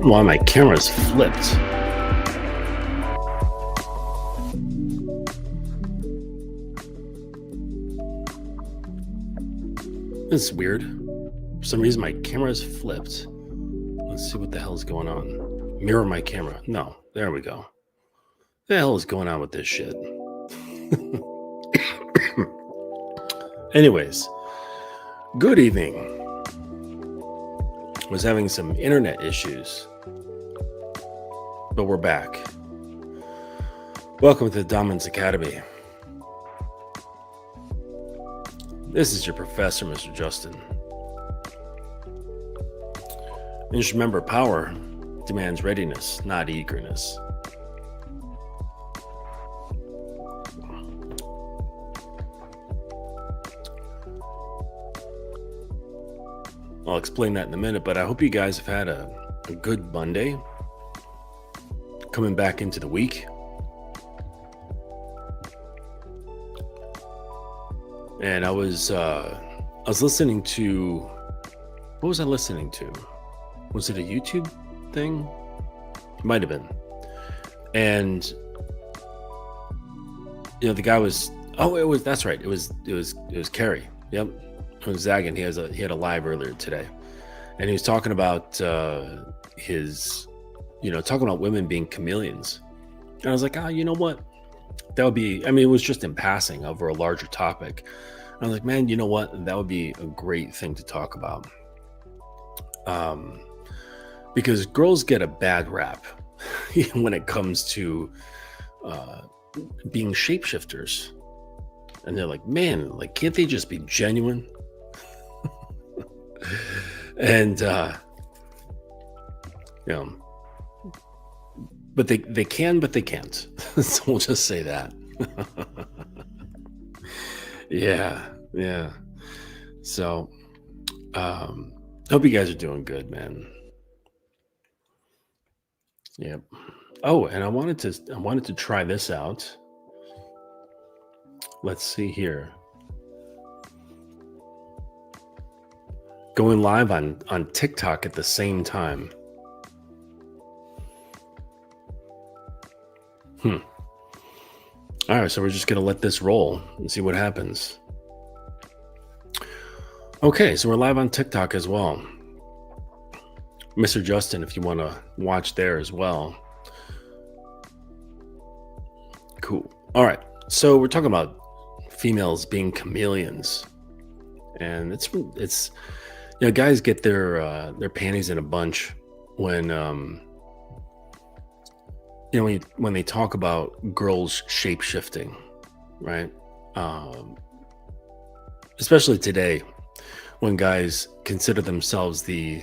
why my camera's flipped. This is weird. For some reason, my camera's flipped. Let's see what the hell is going on. Mirror my camera. No, there we go. What the hell is going on with this shit? Anyways, good evening. Was having some internet issues, but we're back. Welcome to the Dominance Academy. This is your professor, Mr. Justin. And just remember, power demands readiness, not eagerness. I'll explain that in a minute, but I hope you guys have had a good Monday coming back into the week. And I was listening to, what was I listening to? Was it a YouTube thing? It might have been. And the guy was, that's right. It was Kerry. Yep. It was Zagan. He had a live earlier today. And he was talking about talking about women being chameleons. And I was like, you know what? That would be, it was just in passing over a larger topic. And I was like, man, you know what? That would be a great thing to talk about. Because girls get a bad rap when it comes to being shapeshifters. And they're like, man, can't they just be genuine? And, but they can, but they can't. So we'll just say that. Yeah. So, hope you guys are doing good, man. Yep. Oh, and I wanted to try this out. Let's see here. Going live on TikTok at the same time. All right, so we're just going to let this roll and see what happens. Okay, so we're live on TikTok as well. Mr. Justin, if you want to watch there as well. Cool. All right, so we're talking about females being chameleons. And it's guys get their panties in a bunch when when they talk about girls shape-shifting, right? Especially today, when guys consider themselves the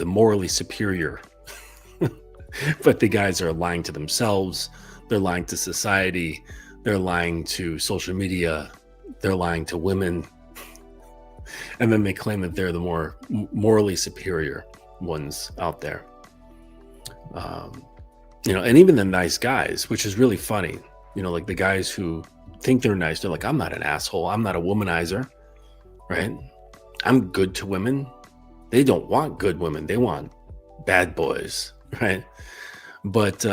morally superior, but the guys are lying to themselves, they're lying to society, they're lying to social media, they're lying to women, and then they claim that they're the more morally superior ones out there. And even the nice guys, which is really funny, like the guys who think they're nice, they're like, I'm not an asshole, I'm not a womanizer, right? I'm good to women. They don't want good women, they want bad boys, right? But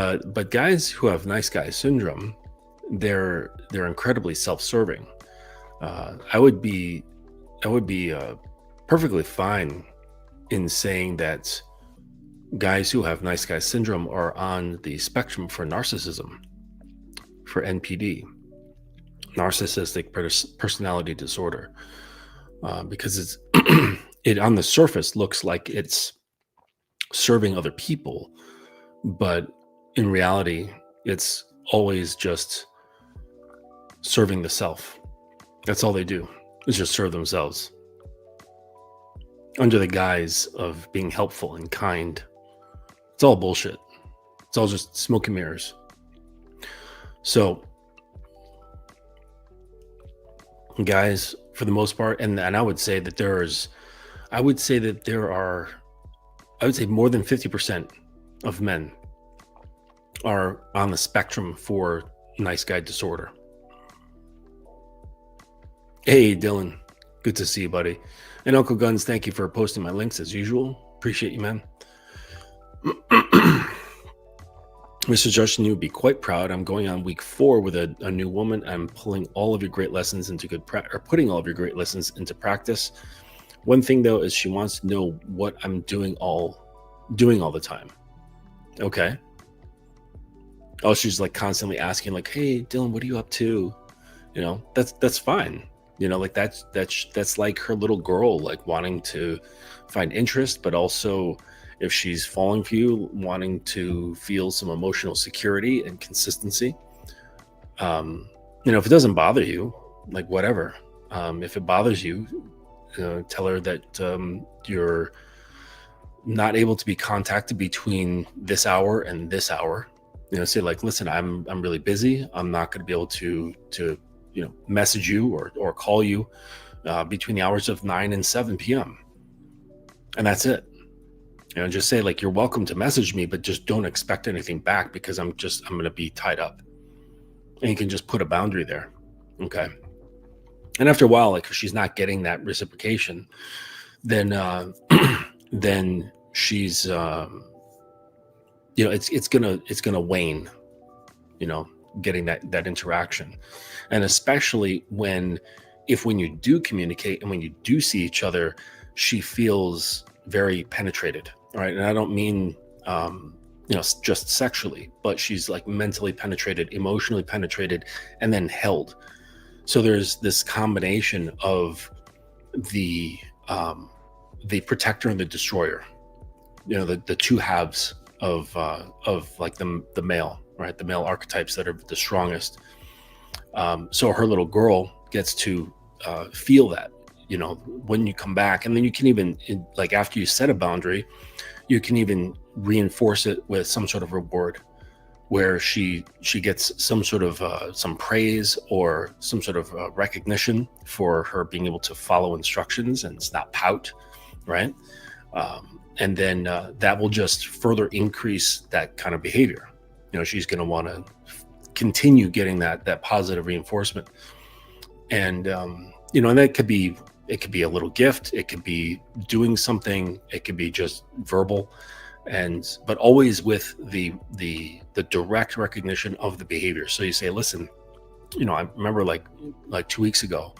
guys who have nice guy syndrome, they're incredibly self-serving. I would be perfectly fine in saying that guys who have nice guy syndrome are on the spectrum for narcissism, for NPD, narcissistic personality disorder, because it on the surface looks like it's serving other people, but in reality, it's always just serving the self. That's all they do, is just serve themselves under the guise of being helpful and kind. It's all bullshit. It's all just smoke and mirrors. So, guys, for the most part, and I would say that there are more than 50% of men are on the spectrum for nice guy disorder. Hey, Dylan. Good to see you, buddy. And Uncle Guns, thank you for posting my links as usual. Appreciate you, man. My suggestion, you would be quite proud. I'm going on week 4 with a new woman. I'm pulling all of your great lessons into putting all of your great lessons into practice. One thing though is she wants to know what I'm doing all the time. Okay. Oh, she's like constantly asking, like, "Hey, Dylan, what are you up to?" You know, that's fine. You know, like that's like her little girl, like wanting to find interest, but also if she's falling for you, wanting to feel some emotional security and consistency. You know, if it doesn't bother you, like whatever. If it bothers you, tell her that you're not able to be contacted between this hour and this hour. You know, say like, listen, I'm really busy. I'm not going to be able to message you or call you between the hours of 9 and 7 p.m. And that's it. You know, just say like, you're welcome to message me, but just don't expect anything back because I'm going to be tied up. And you can just put a boundary there. Okay. And after a while, like if she's not getting that reciprocation, then then she's it's gonna wane, getting that interaction. And especially when you do communicate and when you do see each other, she feels very penetrated, right? And I don't mean just sexually, but she's like mentally penetrated, emotionally penetrated, and then held. So there's this combination of the protector and the destroyer, the two halves of like the male, right? The male archetypes that are the strongest. So her little girl gets to feel that, when you come back, and then you can even, like after you set a boundary, you can even reinforce it with some sort of reward, where she gets some sort of some praise or some sort of recognition for her being able to follow instructions and not pout, right? And then that will just further increase that kind of behavior. She's going to want to continue getting that positive reinforcement. And and that could be, it could be a little gift, it could be doing something, it could be just verbal, but always with the direct recognition of the behavior. So you say, listen, I remember like 2 weeks ago,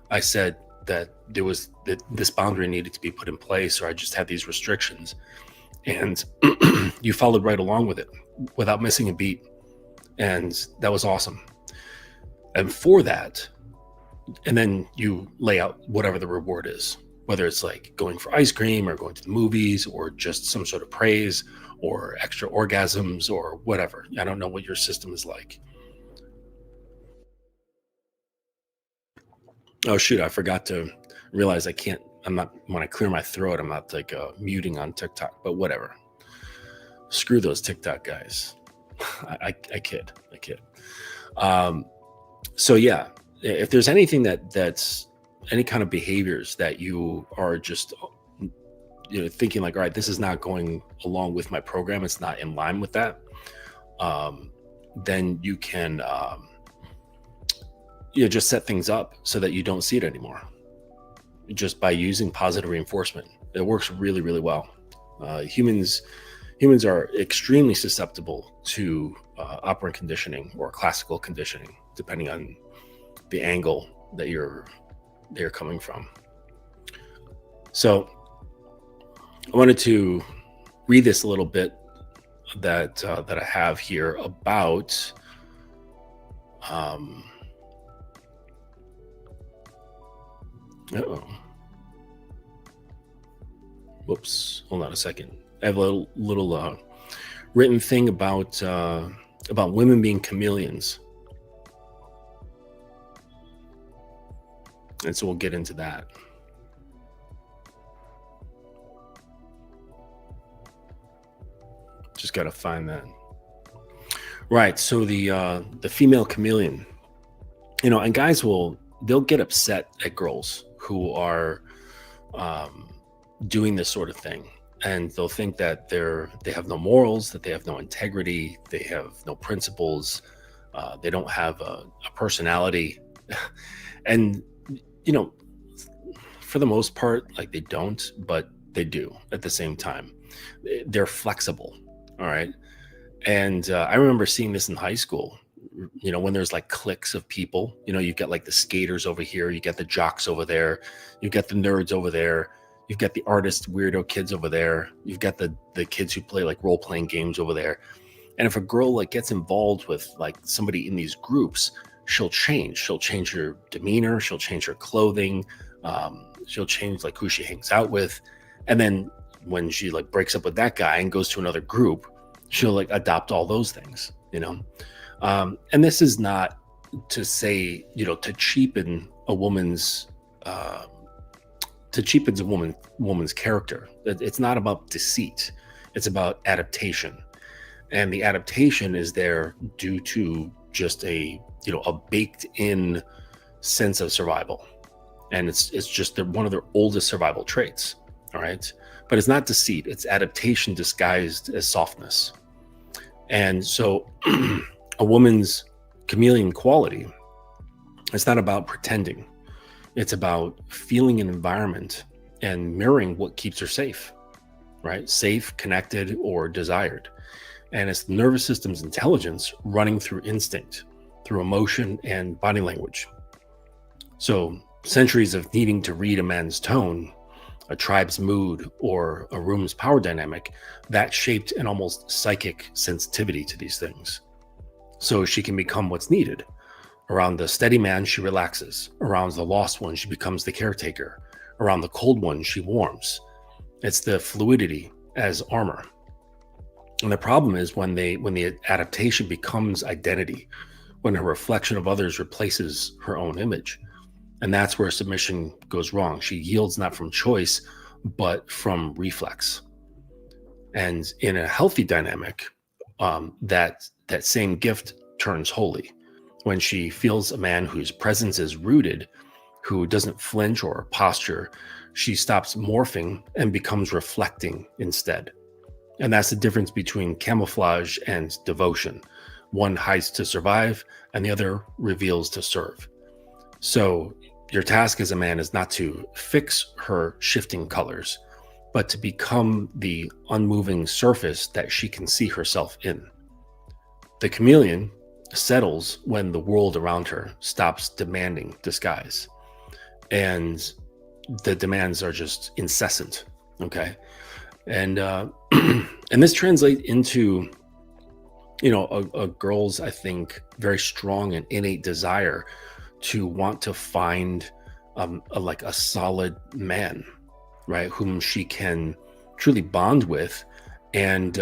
I said that there was that this boundary needed to be put in place, or I just had these restrictions, and you followed right along with it without missing a beat. And that was awesome. And for that, and then you lay out whatever the reward is, whether it's like going for ice cream or going to the movies or just some sort of praise or extra orgasms or whatever. I don't know what your system is like. Oh shoot, I forgot to realize I'm not, when I clear my throat, I'm not like muting on TikTok, but whatever. Screw those TikTok guys. I kid. So yeah, if there's anything that's any kind of behaviors that you are just thinking like, all right, this is not going along with my program, it's not in line with that, then you can just set things up so that you don't see it anymore, just by using positive reinforcement. It works really, really well. Humans are extremely susceptible to operant conditioning or classical conditioning, depending on the angle that you're coming from. So I wanted to read this a little bit that I have here about whoops, hold on a second. I have a little written thing about women being chameleons, and so we'll get into that. Just got to find that. Right. So the female chameleon, and guys they'll get upset at girls who are doing this sort of thing, and they'll think that they have no morals, that they have no integrity, they have no principles, they don't have a personality, and for the most part, like they don't, but they do at the same time. They're flexible. All right. And I remember seeing this in high school, when there's like cliques of people, you've got like the skaters over here, you got the jocks over there, you've got the nerds over there, you've got the artist weirdo kids over there, you've got the kids who play like role-playing games over there. And if a girl like gets involved with like somebody in these groups, she'll change her demeanor, she'll change her clothing, she'll change like who she hangs out with. And then when she like breaks up with that guy and goes to another group, she'll like adopt all those things, and this is not to say, to cheapen a woman's woman's character. It's not about deceit. It's about adaptation. And the adaptation is there due to just a baked in sense of survival. And it's just one of their oldest survival traits. All right. But it's not deceit. It's adaptation disguised as softness. And so a woman's chameleon quality, it's not about pretending. It's about feeling an environment and mirroring what keeps her safe, right? Safe, connected, or desired. And it's the nervous system's intelligence running through instinct, through emotion and body language. So centuries of needing to read a man's tone, a tribe's mood, or a room's power dynamic, that shaped an almost psychic sensitivity to these things. So she can become what's needed. Around the steady man, she relaxes. Around the lost one, she becomes the caretaker. Around the cold one, she warms. It's the fluidity as armor. And the problem is when the adaptation becomes identity, when a reflection of others replaces her own image. And that's where submission goes wrong. She yields not from choice, but from reflex. And in a healthy dynamic, that same gift turns holy. When she feels a man whose presence is rooted, who doesn't flinch or posture, she stops morphing and becomes reflecting instead. And that's the difference between camouflage and devotion. One hides to survive, and the other reveals to serve. So your task as a man is not to fix her shifting colors, but to become the unmoving surface that she can see herself in. The chameleon settles when the world around her stops demanding disguise. And the demands are just incessant, okay? And and this translates into, a girl's, I think, very strong and innate desire to want to find a solid man, right, whom she can truly bond with and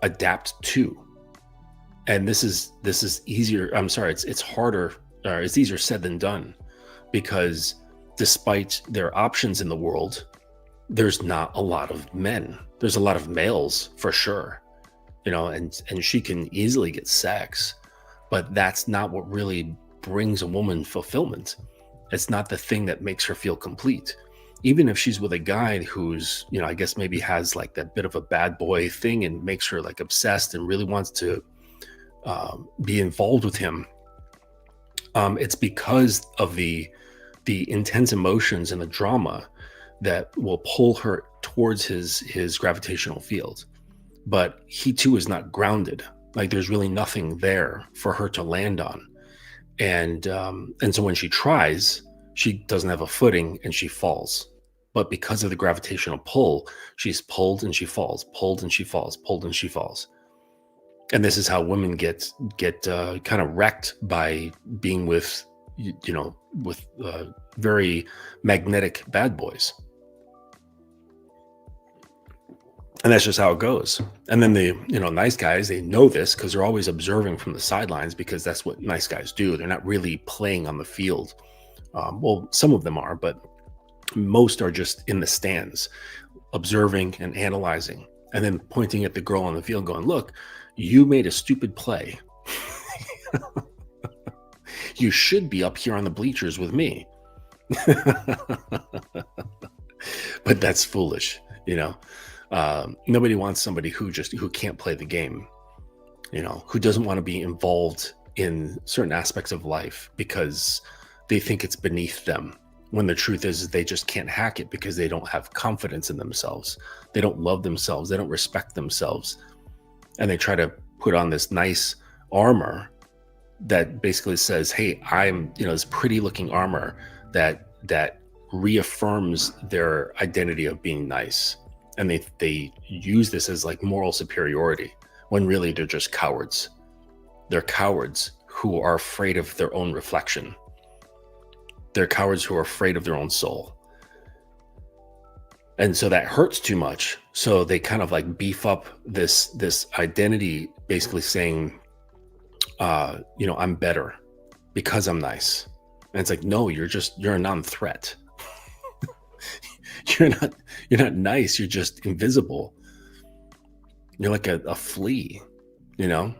adapt to. And this is easier. I'm sorry, it's harder. It's easier said than done, because despite their options in the world, there's not a lot of men. There's a lot of males for sure, and she can easily get sex. But that's not what really brings a woman fulfillment. It's not the thing that makes her feel complete. Even if she's with a guy who's, I guess maybe has like that bit of a bad boy thing and makes her like obsessed and really wants to be involved with him. It's because of the intense emotions and the drama that will pull her towards his gravitational field. But he too is not grounded. Like there's really nothing there for her to land on. And so when she tries, she doesn't have a footing and she falls. But because of the gravitational pull, she's pulled and she falls, pulled and she falls, pulled and she falls. And this is how women get kind of wrecked by being with very magnetic bad boys. And that's just how it goes. And then the nice guys, they know this because they're always observing from the sidelines, because that's what nice guys do. They're not really playing on the field. Well, some of them are, but most are just in the stands, observing and analyzing, and then pointing at the girl on the field going, look, you made a stupid play. You should be up here on the bleachers with me. But that's foolish, Nobody wants somebody who can't play the game, who doesn't want to be involved in certain aspects of life because they think it's beneath them, when the truth is they just can't hack it because they don't have confidence in themselves. They don't love themselves. They don't respect themselves. And they try to put on this nice armor that basically says, hey, I'm, this pretty looking armor that reaffirms their identity of being nice. And they use this as like moral superiority, when really they're just cowards. They're cowards who are afraid of their own reflection. They're cowards who are afraid of their own soul. And so that hurts too much. So they kind of like beef up this identity, basically saying, I'm better because I'm nice. And it's like, no, you're a non-threat. You're not nice. You're just invisible. You're like a flea, and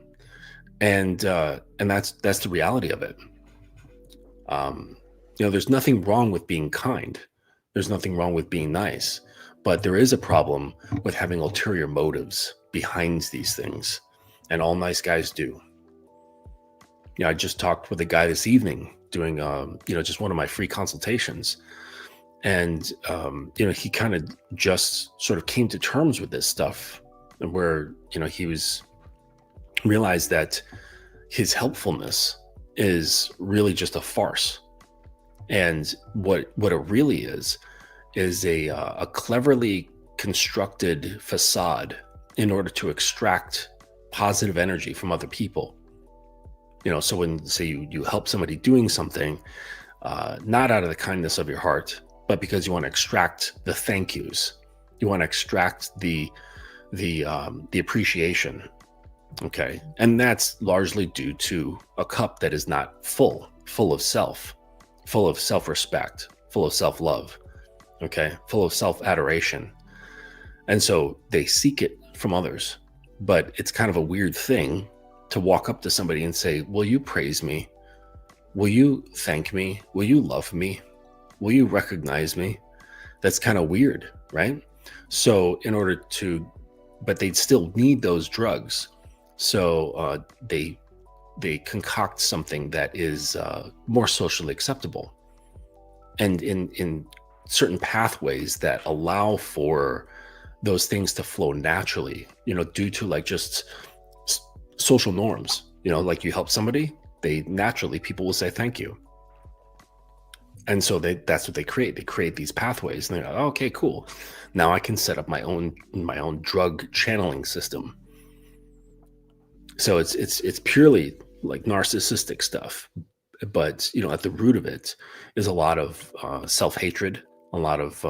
that's the reality of it. There's nothing wrong with being kind. There's nothing wrong with being nice, but there is a problem with having ulterior motives behind these things, and all nice guys do. I just talked with a guy this evening doing, just one of my free consultations, and he kind of just sort of came to terms with this stuff, where he realized that his helpfulness is really just a farce. And what it really is a cleverly constructed facade in order to extract positive energy from other people. So when, say, you help somebody doing something, not out of the kindness of your heart, but because you want to extract the thank yous, you want to extract the appreciation. Okay. And that's largely due to a cup that is not full of self, full of self-respect, full of self-love, okay, full of self-adoration. And so they seek it from others. But it's kind of a weird thing to walk up to somebody and say, will you praise me? Will you thank me? Will you love me? Will you recognize me? That's kind of weird, right? So but they'd still need those drugs. So they concoct something that is more socially acceptable, and in certain pathways that allow for those things to flow naturally, due to like just social norms. Like you help somebody, people will say thank you. And so that's what they create. They create these pathways, and they're like, oh, okay, cool. Now I can set up my own drug channeling system. So it's purely like narcissistic stuff, but at the root of it is a lot of self-hatred, a lot of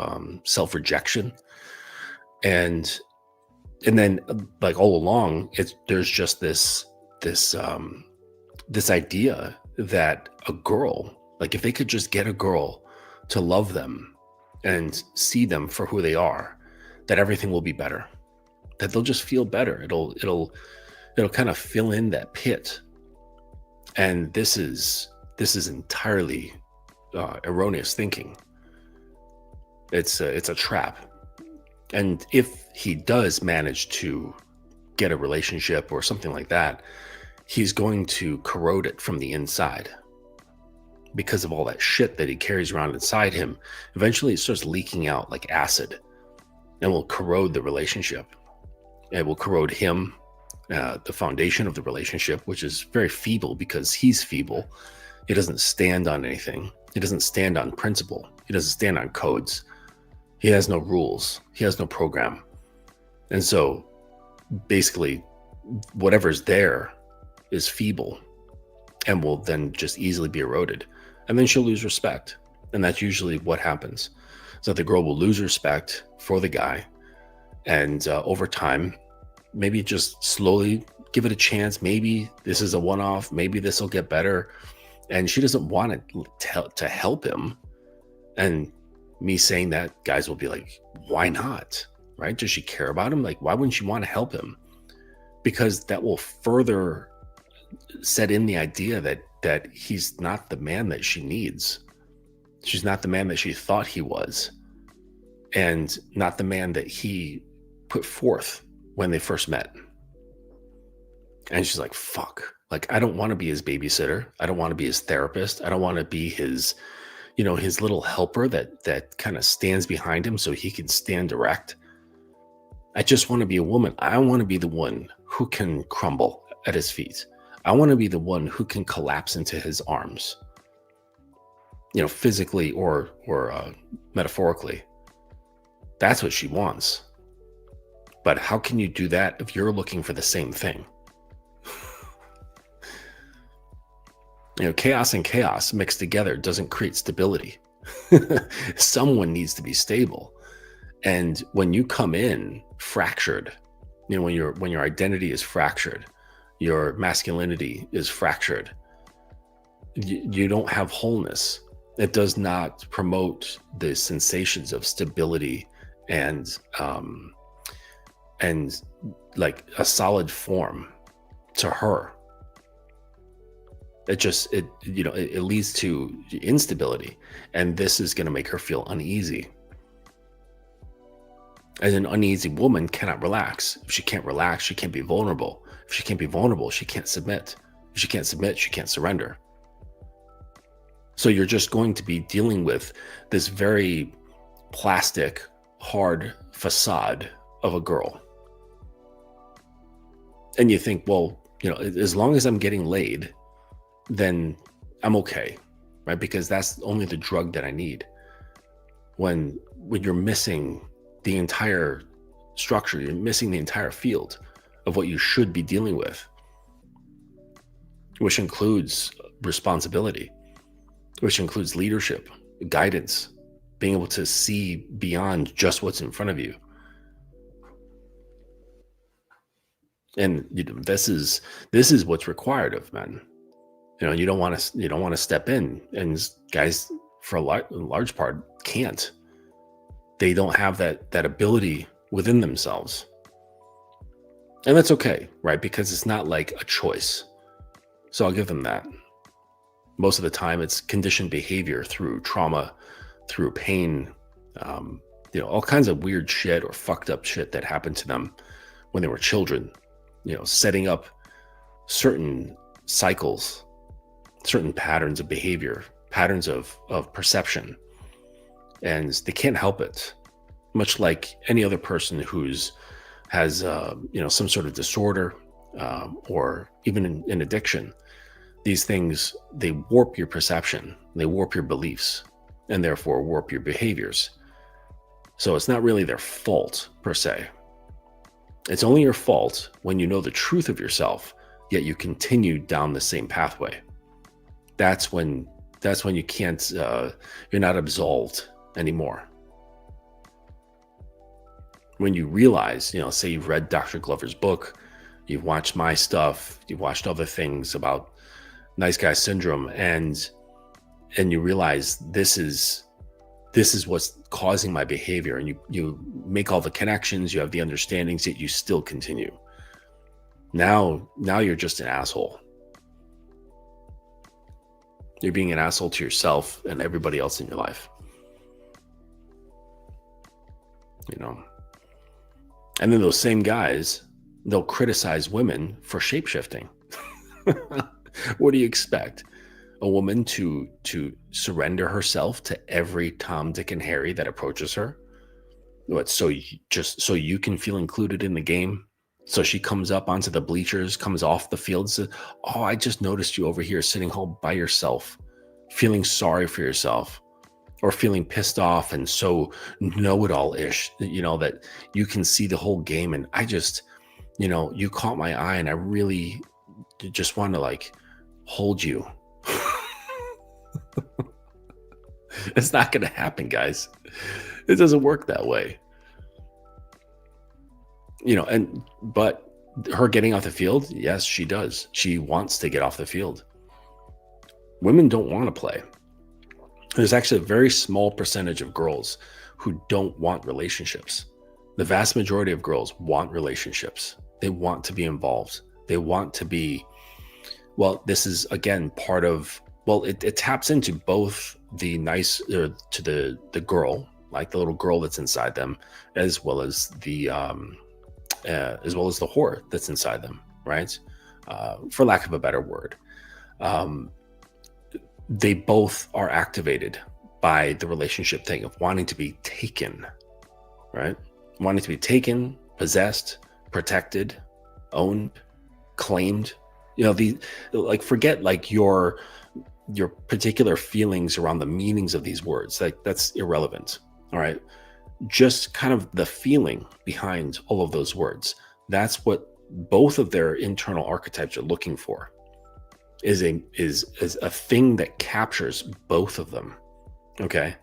self-rejection, and then like all along, there's just this idea that a girl, like if they could just get a girl to love them and see them for who they are, that everything will be better, that they'll just feel better. It'll kind of fill in that pit. And this is entirely erroneous thinking. It's a trap. And if he does manage to get a relationship or something like that, he's going to corrode it from the inside because of all that shit that he carries around inside him. Eventually it starts leaking out like acid and will corrode the relationship. It will corrode him, the foundation of the relationship, which is very feeble because he's feeble. He doesn't stand on anything. He doesn't stand on principle. He doesn't stand on codes. He has no rules. He has no program. And so basically whatever's there is feeble and will then just easily be eroded. And then she'll lose respect. And that's usually what happens. So the girl will lose respect for the guy. And over time, maybe just slowly give it a chance. Maybe this is a one-off. Maybe this will get better. And she doesn't want to help him. And me saying that, guys will be like, why not? Right? Does she care about him? Like, why wouldn't she want to help him? Because that will further set in the idea that he's not the man that she needs. She's not the man that she thought he was, and not the man that he put forth when they first met. And she's like, fuck, like, I don't want to be his babysitter. I don't want to be his therapist. I don't want to be his, his little helper that kind of stands behind him so he can stand erect. I just want to be a woman. I want to be the one who can crumble at his feet. I want to be the one who can collapse into his arms, physically or metaphorically. That's what she wants. But how can you do that if you're looking for the same thing? Chaos and chaos mixed together doesn't create stability. Someone needs to be stable. And when you come in fractured, when your identity is fractured, your masculinity is fractured, you don't have wholeness. It does not promote the sensations of stability and like a solid form to her. It leads to instability, and this is going to make her feel uneasy. And an uneasy woman cannot relax. If she can't relax, she can't be vulnerable. If she can't be vulnerable, she can't submit. If she can't submit, she can't surrender. So you're just going to be dealing with this very plastic, hard facade of a girl. And you think, well, as long as I'm getting laid, then I'm okay, right? Because that's only the drug that I need. When you're missing the entire structure, you're missing the entire field of what you should be dealing with, which includes responsibility, which includes leadership, guidance, being able to see beyond just what's in front of you. And this is what's required of men. You don't want to step in, and guys, for a large part, can't. They don't have that ability within themselves, and that's okay, right? Because it's not like a choice. So I'll give them that. Most of the time, it's conditioned behavior through trauma, through pain, all kinds of weird shit or fucked up shit that happened to them when they were children. Setting up certain cycles, certain patterns of behavior, patterns of perception, and they can't help it. Much like any other person has some sort of disorder or even an addiction, these things, they warp your perception, they warp your beliefs, and therefore warp your behaviors. So it's not really their fault per se. It's only your fault when you know the truth of yourself, yet you continue down the same pathway. That's when you can't, you're not absolved anymore. When you realize, say you've read Dr. Glover's book, you've watched my stuff, you've watched other things about nice guy syndrome, and you realize this is what's causing my behavior, and you make all the connections, you have the understandings, yet you still continue. Now you're just an asshole. You're being an asshole to yourself and everybody else in your life. And then those same guys, they'll criticize women for shapeshifting. What do you expect? A woman to surrender herself to every Tom, Dick, and Harry that approaches her? What, so you can feel included in the game? So she comes up onto the bleachers, comes off the field, says, "Oh, I just noticed you over here sitting home by yourself, feeling sorry for yourself, or feeling pissed off and so know-it-all-ish, that you can see the whole game. And I just, you caught my eye and I really just want to hold you." It's not going to happen, guys. It doesn't work that way. But her getting off the field, yes, she does. She wants to get off the field. Women don't want to play. There's actually a very small percentage of girls who don't want relationships. The vast majority of girls want relationships. They want to be involved. They want to be, this is again part of, it taps into both the nice, to the girl, like the little girl that's inside them, as well as the whore that's inside them, right? For lack of a better word. They both are activated by the relationship thing of wanting to be taken, right? Wanting to be taken, possessed, protected, owned, claimed. Forget like your particular feelings around the meanings of these words. Like, that's irrelevant. All right. Just kind of the feeling behind all of those words. That's what both of their internal archetypes are looking for, is a thing that captures both of them. Okay.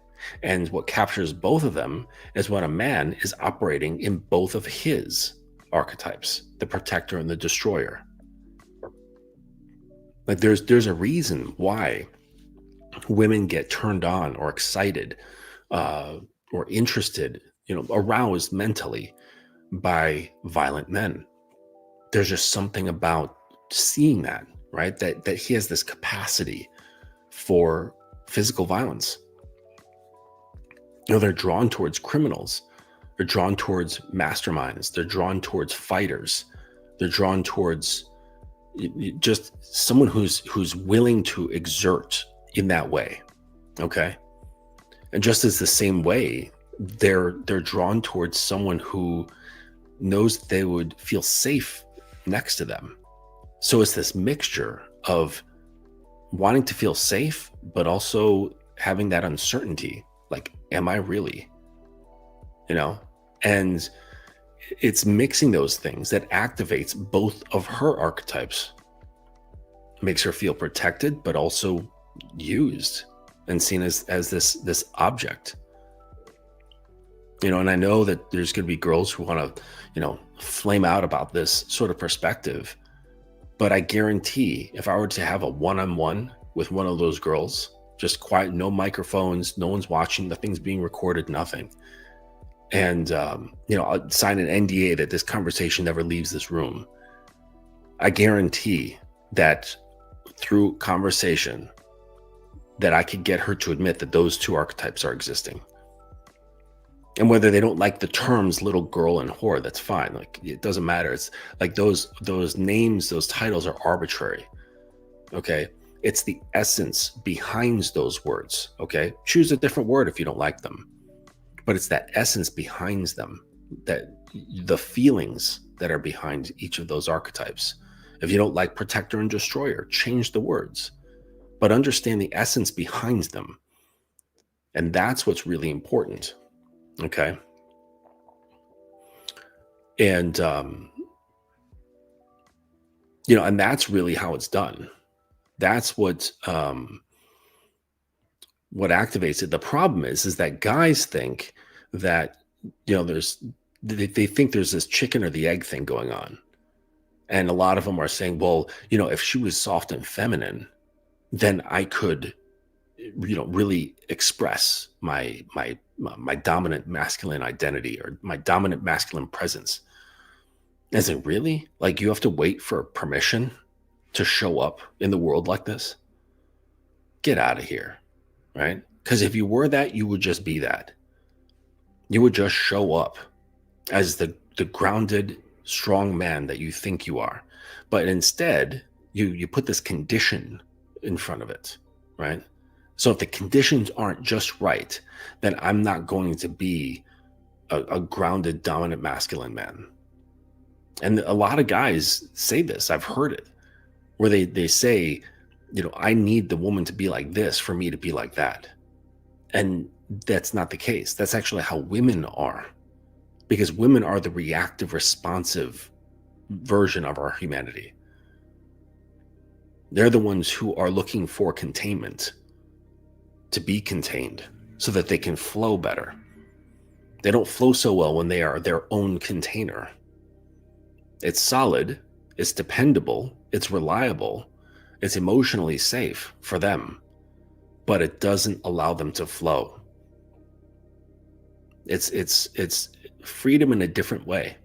And what captures both of them is when a man is operating in both of his archetypes, the protector and the destroyer. Like, there's a reason why women get turned on or excited or interested, aroused mentally by violent men. There's just something about seeing that, right? That he has this capacity for physical violence. They're drawn towards criminals. They're drawn towards masterminds. They're drawn towards fighters. They're drawn towards just someone who's willing to exert in that way. Okay. And just as the same way, they're drawn towards someone who knows they would feel safe next to them. So it's this mixture of wanting to feel safe, but also having that uncertainty. Like, am I really? And it's mixing those things that activates both of her archetypes. Makes her feel protected, but also used and seen as this object. And I know that there's going to be girls who want to, flame out about this sort of perspective. But I guarantee if I were to have a one-on-one with one of those girls, just quiet, no microphones, no one's watching, nothing's being recorded, nothing. And, I'll sign an NDA that this conversation never leaves this room. I guarantee that through conversation that I could get her to admit that those two archetypes are existing. And whether they don't like the terms little girl and whore, that's fine. Like, it doesn't matter. It's like those names, those titles are arbitrary. Okay. It's the essence behind those words. Okay. Choose a different word if you don't like them, but it's that essence behind them, that the feelings that are behind each of those archetypes. If you don't like protector and destroyer, change the words, but understand the essence behind them. And that's what's really important. Okay. And, and that's really how it's done. That's what activates it. The problem is that guys think that, they think there's this chicken or the egg thing going on. And a lot of them are saying, well, if she was soft and feminine, then I could, really express my dominant masculine identity or my dominant masculine presence. Is it really? Like, you have to wait for permission to show up in the world like this? Get out of here, right? Because if you were that, you would just be that. You would just show up as the grounded, strong man that you think you are. But instead, you put this condition in front of it, right? So if the conditions aren't just right, then I'm not going to be a grounded, dominant, masculine man. And a lot of guys say this. I've heard it, where they say, I need the woman to be like this for me to be like that. And that's not the case. That's actually how women are, because women are the reactive, responsive version of our humanity. They're the ones who are looking for containment, to be contained so that they can flow better. They don't flow so well when they are their own container. It's solid, it's dependable, it's reliable, it's emotionally safe for them, but it doesn't allow them to flow. It's freedom in a different way.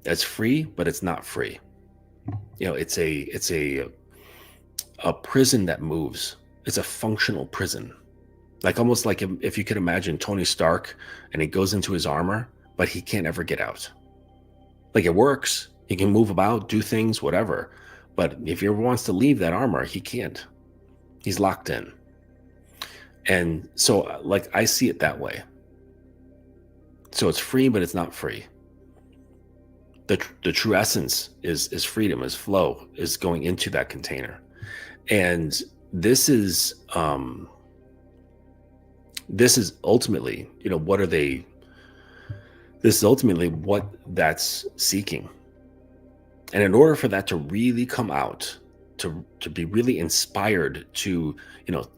It's free, but it's not free. It's a prison that moves. It's a functional prison. Like, almost like if you could imagine Tony Stark and he goes into his armor, but he can't ever get out. Like, it works. He can move about, do things, whatever. But if he ever wants to leave that armor, he can't. He's locked in. And so like I see it that way. So it's free, but it's not free. The true essence is freedom, is flow, is going into that container. And this is ultimately, what are they? This is ultimately what that's seeking. And in order for that to really come out, to be really inspired to,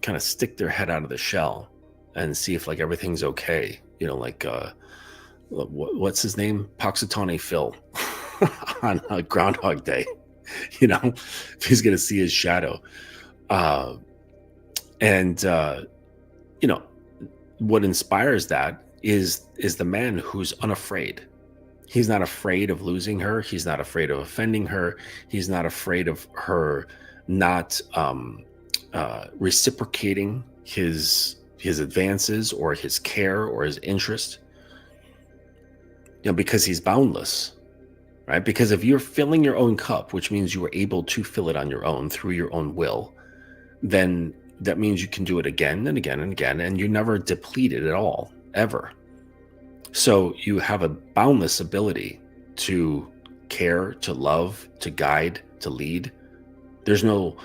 kind of stick their head out of the shell and see if like everything's okay, like what's his name? Puxatawny Phil on Groundhog Day, if he's going to see his shadow. And what inspires that is the man who's unafraid. He's not afraid of losing her. He's not afraid of offending her. He's not afraid of her not reciprocating his advances or his care or his interest. Because he's boundless, right? Because if you're filling your own cup, which means you are able to fill it on your own through your own will, then that means you can do it again and again and again, and you're never depleted at all, ever. So you have a boundless ability to care, to love, to guide, to lead. There's no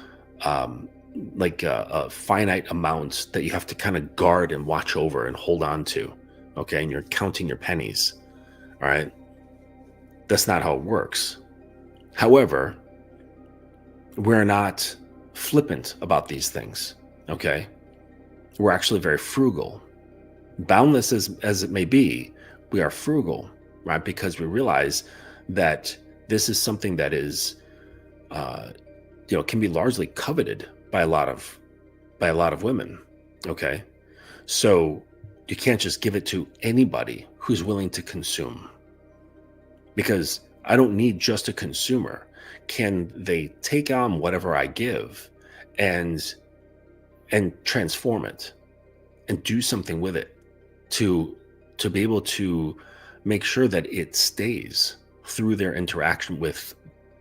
a finite amount that you have to kind of guard and watch over and hold on to. Okay. And you're counting your pennies. All right. That's not how it works. However, we're not flippant about these things. Okay. We're actually very frugal. Boundless as it may be, we are frugal, right? Because we realize that this is something that is, can be largely coveted by a lot of women. Okay. So you can't just give it to anybody who's willing to consume, because I don't need just a consumer. Can they take on whatever I give and transform it and do something with it to be able to make sure that it stays through their interaction with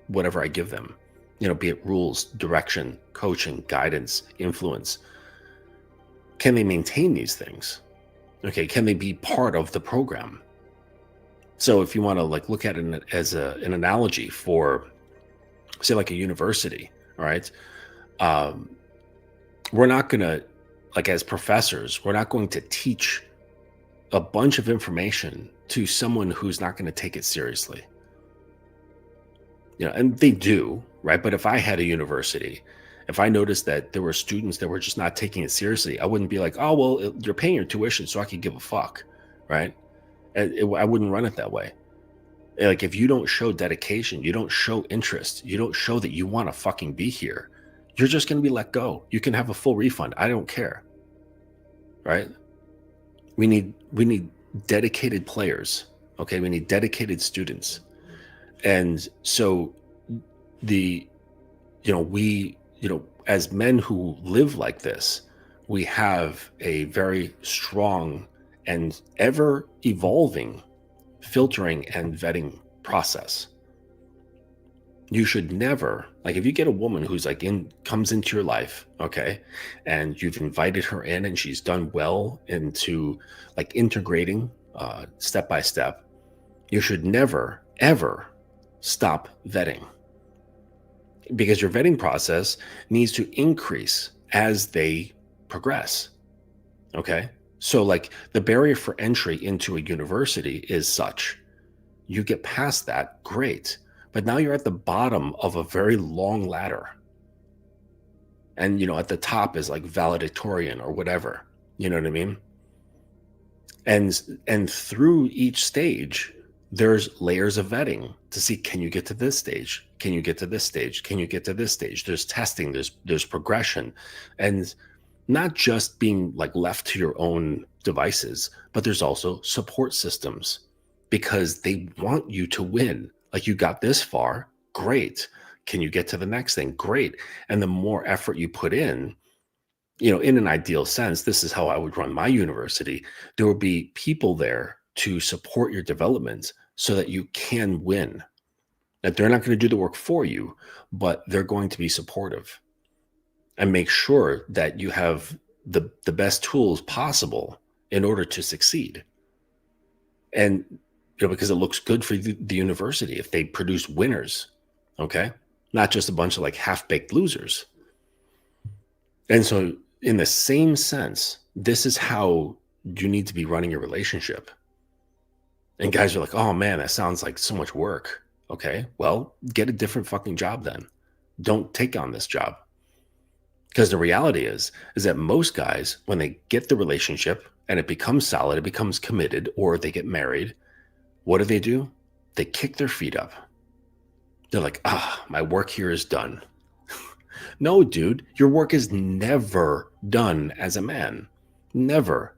whatever I give them, be it rules, direction, coaching, guidance, influence. Can they maintain these things? Okay. Can they be part of the program? So if you want to like look at it as an analogy for, say, like a university, all right, we're not going to, like as professors, we're not going to teach a bunch of information to someone who's not going to take it seriously. And they do, right? But if I had a university, if I noticed that there were students that were just not taking it seriously, I wouldn't be like, oh, well, you're paying your tuition, so I could give a fuck, right? I wouldn't run it that way. Like if you don't show dedication, you don't show interest, you don't show that you want to fucking be here, you're just going to be let go. You can have a full refund. I don't care. Right? We need dedicated players. Okay. We need dedicated students. And so as men who live like this, we have a very strong and ever evolving filtering and vetting process. You should never, like if you get a woman who's like comes into your life, okay, and you've invited her in and she's done well into like integrating step by step, you should never, ever stop vetting, because your vetting process needs to increase as they progress. Okay. So like the barrier for entry into a university is such, you get past that, great. But now you're at the bottom of a very long ladder. And, at the top is like valedictorian or whatever, you know what I mean? And through each stage, there's layers of vetting to see, can you get to this stage? Can you get to this stage? Can you get to this stage? There's testing, there's progression, and not just being like left to your own devices, but there's also support systems, because they want you to win. Like you got this far, great. Can you get to the next thing? Great. And the more effort you put in an ideal sense, this is how I would run my university. There would be people there to support your development so that you can win. That they're not going to do the work for you, but they're going to be supportive and make sure that you have the best tools possible in order to succeed. And because it looks good for the university if they produce winners, okay? Not just a bunch of like half-baked losers. And so in the same sense, this is how you need to be running your relationship. And guys are like, oh man, that sounds like so much work. Okay, well, get a different fucking job then. Don't take on this job. Because the reality is that most guys, when they get the relationship and it becomes solid, it becomes committed, or they get married, what do? They kick their feet up. They're like, my work here is done. No, dude, your work is never done as a man. Never.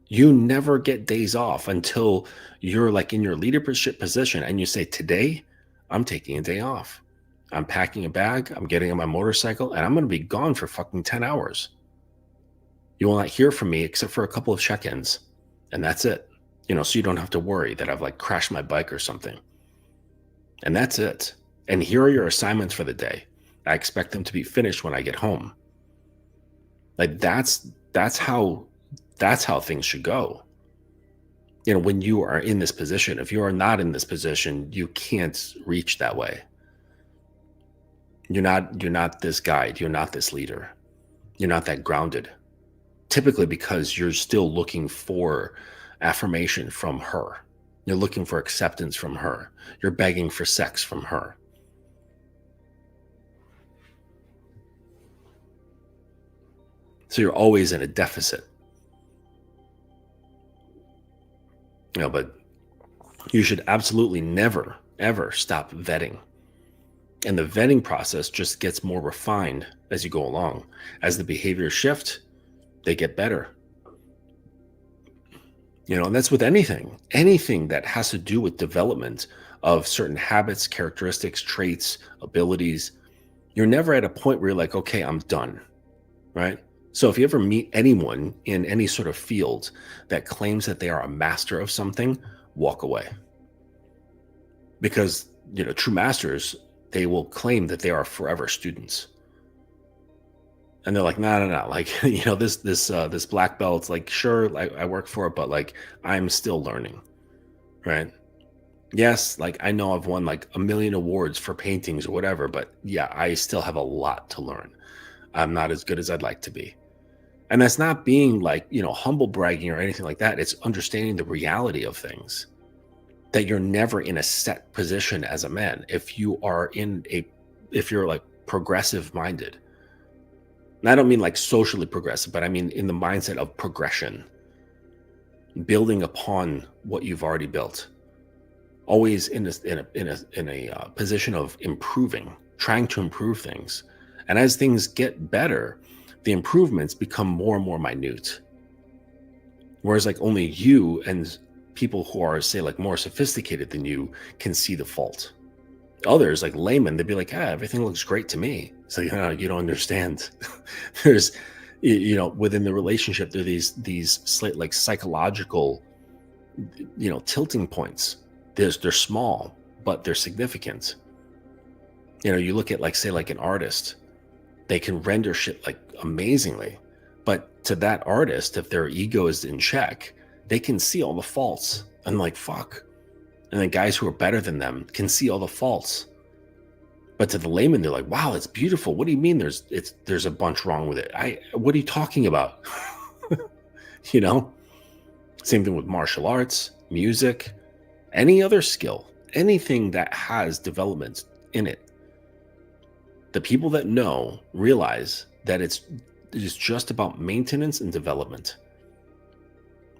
You never get days off until you're like in your leadership position and you say, today, I'm taking a day off. I'm packing a bag, I'm getting on my motorcycle, and I'm going to be gone for fucking 10 hours. You will not hear from me except for a couple of check-ins, and that's it. So you don't have to worry that I've like crashed my bike or something. And that's it. And here are your assignments for the day. I expect them to be finished when I get home. Like that's how things should go. When you are in this position. If you are not in this position, you can't reach that way. You're not this guide. You're not this leader. You're not that grounded. Typically because you're still looking for affirmation from her. You're looking for acceptance from her. You're begging for sex from her. So you're always in a deficit. But you should absolutely never, ever stop vetting. And the vetting process just gets more refined as you go along. As the behaviors shift, they get better. And that's with anything that has to do with development of certain habits, characteristics, traits, abilities. You're never at a point where you're like, okay, I'm done, right? So if you ever meet anyone in any sort of field that claims that they are a master of something, walk away. Because, true masters, they will claim that they are forever students. And they're like, no. Like, this black belt, like, sure, I work for it, but like, I'm still learning, right? Yes, like, I know I've won like 1 million awards for paintings or whatever, but yeah, I still have a lot to learn. I'm not as good as I'd like to be. And that's not being like, humble bragging or anything like that. It's understanding the reality of things, that you're never in a set position as a man. If you're like progressive minded. And I don't mean like socially progressive, but I mean in the mindset of progression, building upon what you've already built, always in a position of improving, trying to improve things. And as things get better, the improvements become more and more minute. Whereas like only you and people who are, say, like more sophisticated than you can see the fault. Others, like laymen, they'd be like, everything looks great to me. It's like, you don't understand. There's, within the relationship, there are these like psychological, tilting points. They're small, but they're significant. You look at like, say, like an artist, they can render shit like amazingly, but to that artist, if their ego is in check, they can see all the faults and like, fuck. And the guys who are better than them can see all the faults. But to the layman, they're like, wow, it's beautiful. What do you mean there's a bunch wrong with it? What are you talking about? Same thing with martial arts, music, any other skill, anything that has development in it. The people that know realize that it is just about maintenance and development.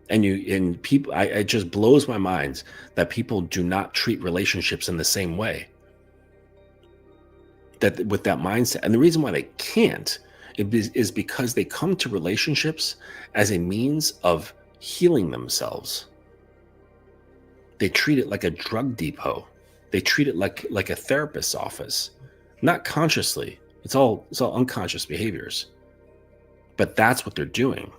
And people, it just blows my mind that people do not treat relationships in the same way. That with that mindset, and the reason why they can't is because they come to relationships as a means of healing themselves. They treat it like a drug depot. They treat it like a therapist's office, not consciously. It's all unconscious behaviors, but that's what they're doing.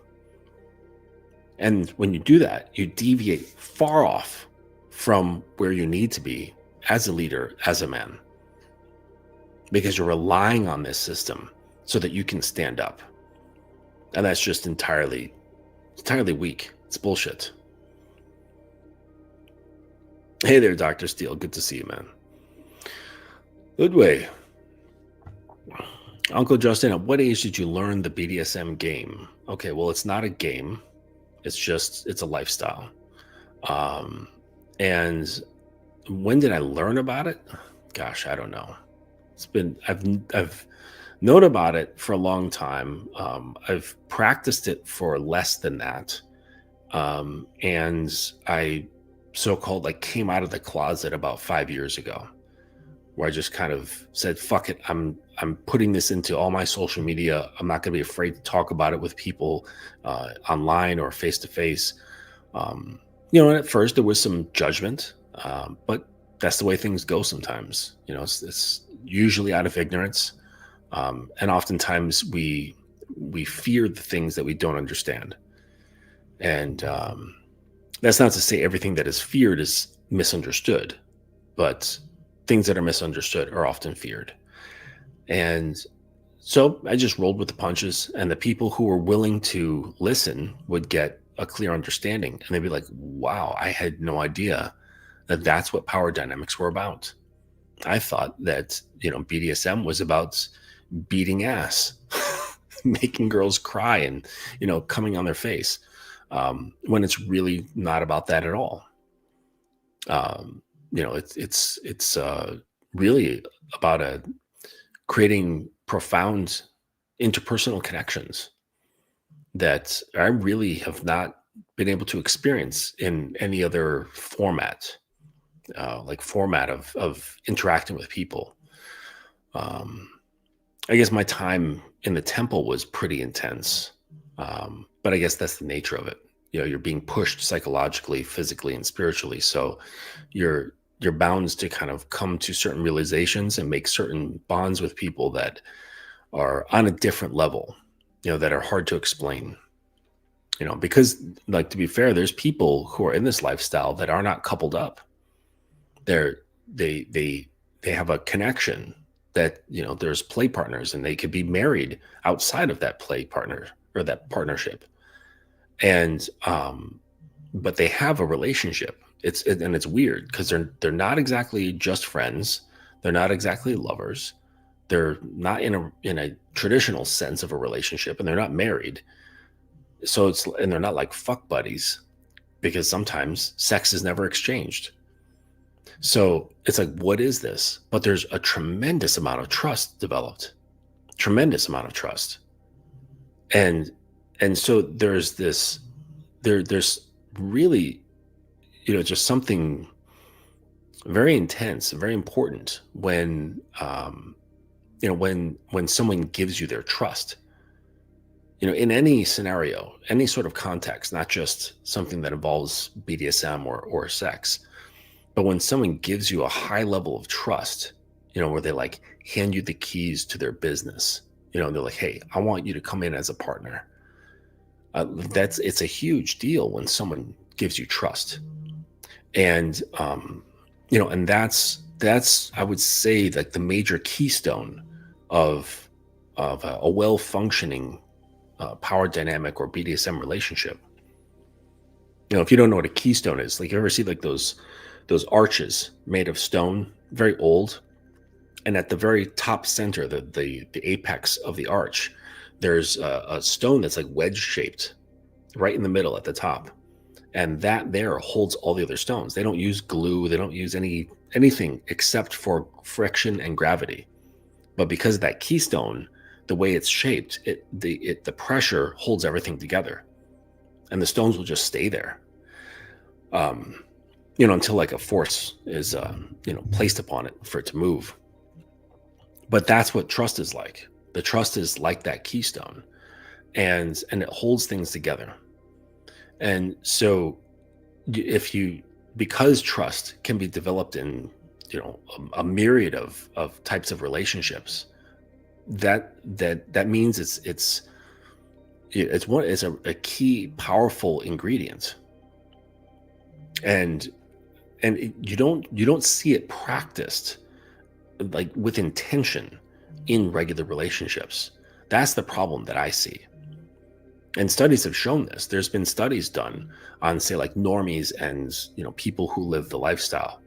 And when you do that, you deviate far off from where you need to be as a leader, as a man, because you're relying on this system so that you can stand up. And that's just entirely weak. It's bullshit. Hey there, Dr. Steele. Good to see you, man. Good way. Uncle Justin, at what age did you learn the BDSM game? Okay, well, it's not a game. It's a lifestyle. And when did I learn about it? Gosh, I don't know. I've known about it for a long time. I've practiced it for less than that. And I so-called like came out of the closet about 5 years ago, where I just kind of said, fuck it. I'm putting this into all my social media. I'm not going to be afraid to talk about it with people online or face to face. And at first there was some judgment, but that's the way things go sometimes. It's usually out of ignorance. And oftentimes we fear the things that we don't understand. And that's not to say everything that is feared is misunderstood, but things that are misunderstood are often feared. And so I just rolled with the punches, and the people who were willing to listen would get a clear understanding. And they'd be like, wow, I had no idea that that's what power dynamics were about. I thought that, BDSM was about beating ass, making girls cry and, coming on their face, when it's really not about that at all. It's really about creating profound interpersonal connections that I really have not been able to experience in any other format, format of interacting with people. I guess my time in the temple was pretty intense, but I guess that's the nature of it. You're being pushed psychologically, physically, and spiritually. So you're bound to kind of come to certain realizations and make certain bonds with people that are on a different level, that are hard to explain. Because, like, to be fair, there's people who are in this lifestyle that are not coupled up. They have a connection that, there's play partners, and they could be married outside of that play partner or that partnership. And, but they have a relationship. It's weird because they're not exactly just friends. They're not exactly lovers. They're not in a traditional sense of a relationship, and they're not married. So and they're not like fuck buddies, because sometimes sex is never exchanged. So it's like, what is this? But there's a tremendous amount of trust developed, tremendous amount of trust. And so there's really, just something very intense and very important when, when someone gives you their trust, in any scenario, any sort of context, not just something that involves BDSM or sex, but when someone gives you a high level of trust, where they like hand you the keys to their business, they're like, hey, I want you to come in as a partner. It's a huge deal when someone gives you trust. And, and that's, I would say, like the major keystone of a well-functioning power dynamic or BDSM relationship. If you don't know what a keystone is, like, you ever see like those arches made of stone, very old, and at the very top center, the apex of the arch, there's a stone that's like wedge shaped right in the middle at the top. And that there holds all the other stones. They don't use glue. They don't use anything except for friction and gravity. But because of that keystone, the way it's shaped, the pressure holds everything together, and the stones will just stay there, until like a force is, placed upon it for it to move. But that's what trust is like. The trust is like that keystone, and it holds things together. And so because trust can be developed in, a myriad of types of relationships, that means it's a key powerful ingredient. And you don't see it practiced like with intention in regular relationships. That's the problem that I see. And studies have shown this. There's been studies done on, say, like normies and people who live the lifestyle.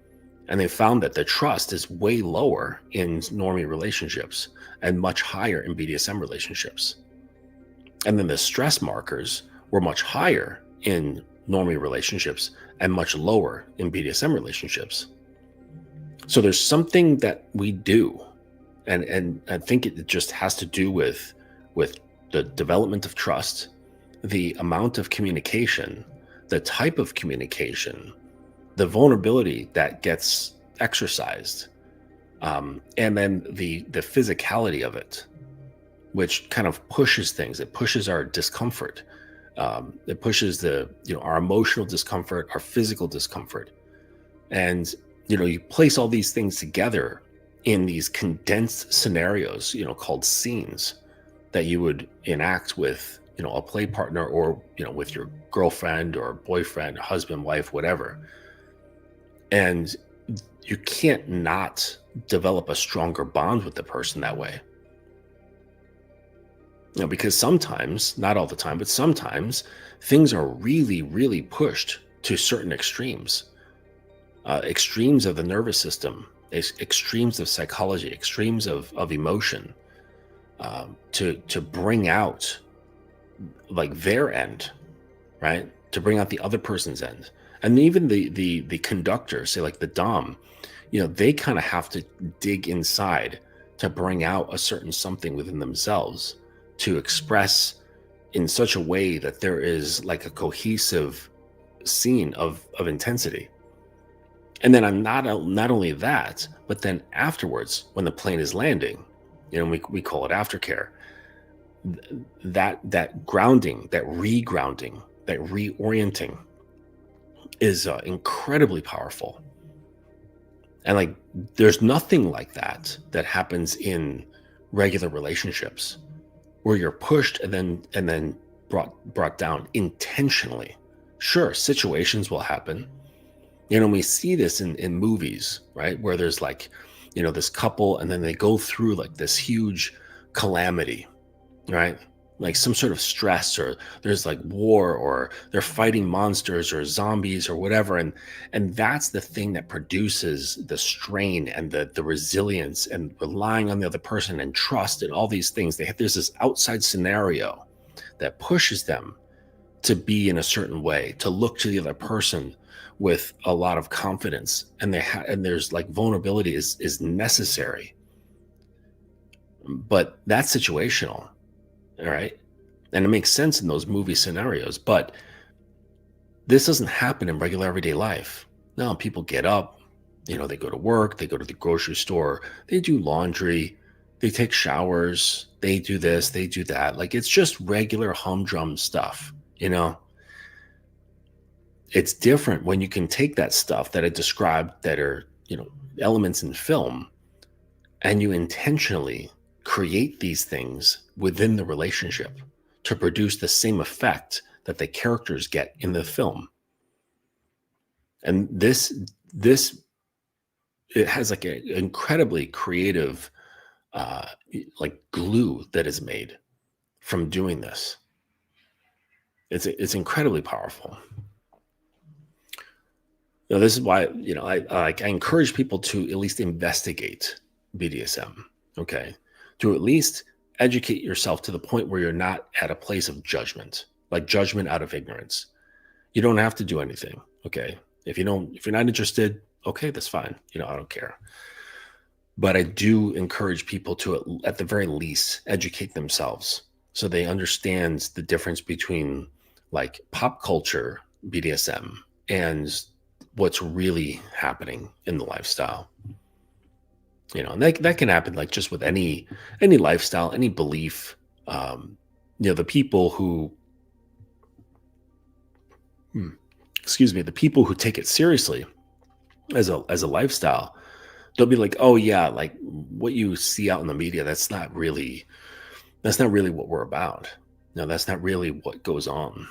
And they found that the trust is way lower in normie relationships and much higher in BDSM relationships. And then the stress markers were much higher in normie relationships and much lower in BDSM relationships. So there's something that we do, and I think it just has to do with the development of trust, the amount of communication, the type of communication, the vulnerability that gets exercised, and then the physicality of it, which kind of pushes things. It pushes our discomfort. It pushes our emotional discomfort, our physical discomfort. And, you place all these things together in these condensed scenarios, called scenes that you would enact with, a play partner or, with your girlfriend or boyfriend, husband, wife, whatever. And you can't not develop a stronger bond with the person that way. Because sometimes, not all the time, but sometimes things are really, really pushed to certain extremes. Extremes of the nervous system, extremes of psychology, extremes of emotion, to bring out like their end, right? To bring out the other person's end. And even the conductor, say like the dom, they kind of have to dig inside to bring out a certain something within themselves to express in such a way that there is like a cohesive scene of intensity. And then I'm not only that, but then afterwards, when the plane is landing, we call it aftercare. That grounding, that regrounding, that reorienting is incredibly powerful. And like, there's nothing like that happens in regular relationships where you're pushed and then brought down intentionally. Sure, situations will happen. We see this in movies, right? Where there's like, this couple and then they go through like this huge calamity, right? Like some sort of stress, or there's like war, or they're fighting monsters or zombies or whatever. And that's the thing that produces the strain and the resilience and relying on the other person and trust and all these things. There's this outside scenario that pushes them to be in a certain way, to look to the other person with a lot of confidence. And there's like vulnerability is necessary. But that's situational. All right. And it makes sense in those movie scenarios, but this doesn't happen in regular everyday life. No, people get up, they go to work, they go to the grocery store, they do laundry, they take showers, they do this, they do that. Like, it's just regular humdrum stuff, It's different when you can take that stuff that I described that are, elements in film, and you intentionally create these things within the relationship to produce the same effect that the characters get in the film. And this it has like an incredibly creative like glue that is made from doing this. It's incredibly powerful. This is why I encourage people to at least investigate BDSM. Okay, to at least educate yourself to the point where you're not at a place of judgment, like judgment out of ignorance. You don't have to do anything. Okay, if you're not interested, okay, that's fine. I don't care. But I do encourage people to, at the very least, educate themselves so they understand the difference between like pop culture BDSM and what's really happening in the lifestyle. And that can happen like just with any lifestyle, any belief. The people who, the people who take it seriously as a lifestyle, they'll be like, oh yeah, like what you see out in the media, that's not really what we're about. No, that's not really what goes on.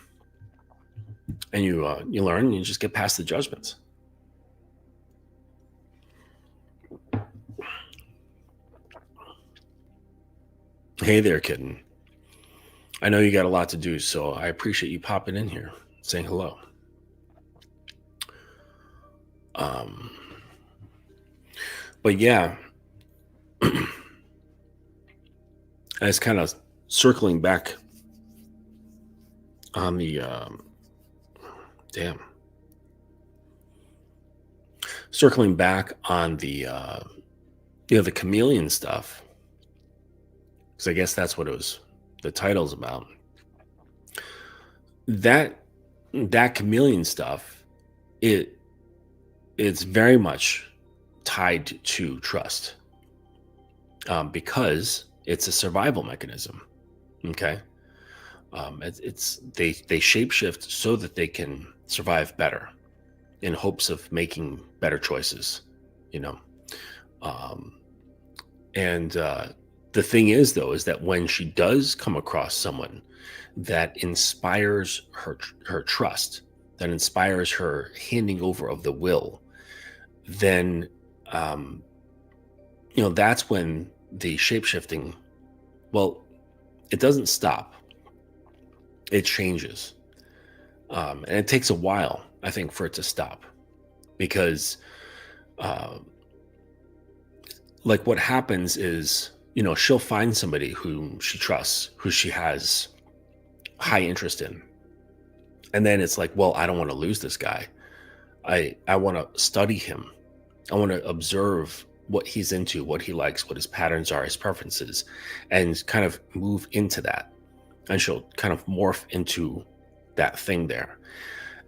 And you learn, and you just get past the judgments. Hey there, kitten. I know you got a lot to do, so I appreciate you popping in here, saying hello. But yeah, it's kind of circling back on the circling back on the the chameleon stuff, because I guess that's what it was. The title's about that chameleon stuff. It's very much tied to trust, because it's a survival mechanism. Okay. They shapeshift so that they can survive better, in hopes of making better choices, you know. And the thing is, though, is that when she does come across someone that inspires her trust, that inspires her handing over of the will, then that's when the shapeshifting, well, it doesn't stop. It changes. And it takes a while, I think, for it to stop, because like what happens is, she'll find somebody whom she trusts, who she has high interest in. And then it's like, well, I don't want to lose this guy. I want to study him. I want to observe what he's into, what he likes, what his patterns are, his preferences, and kind of move into that. And she'll kind of morph into that thing there.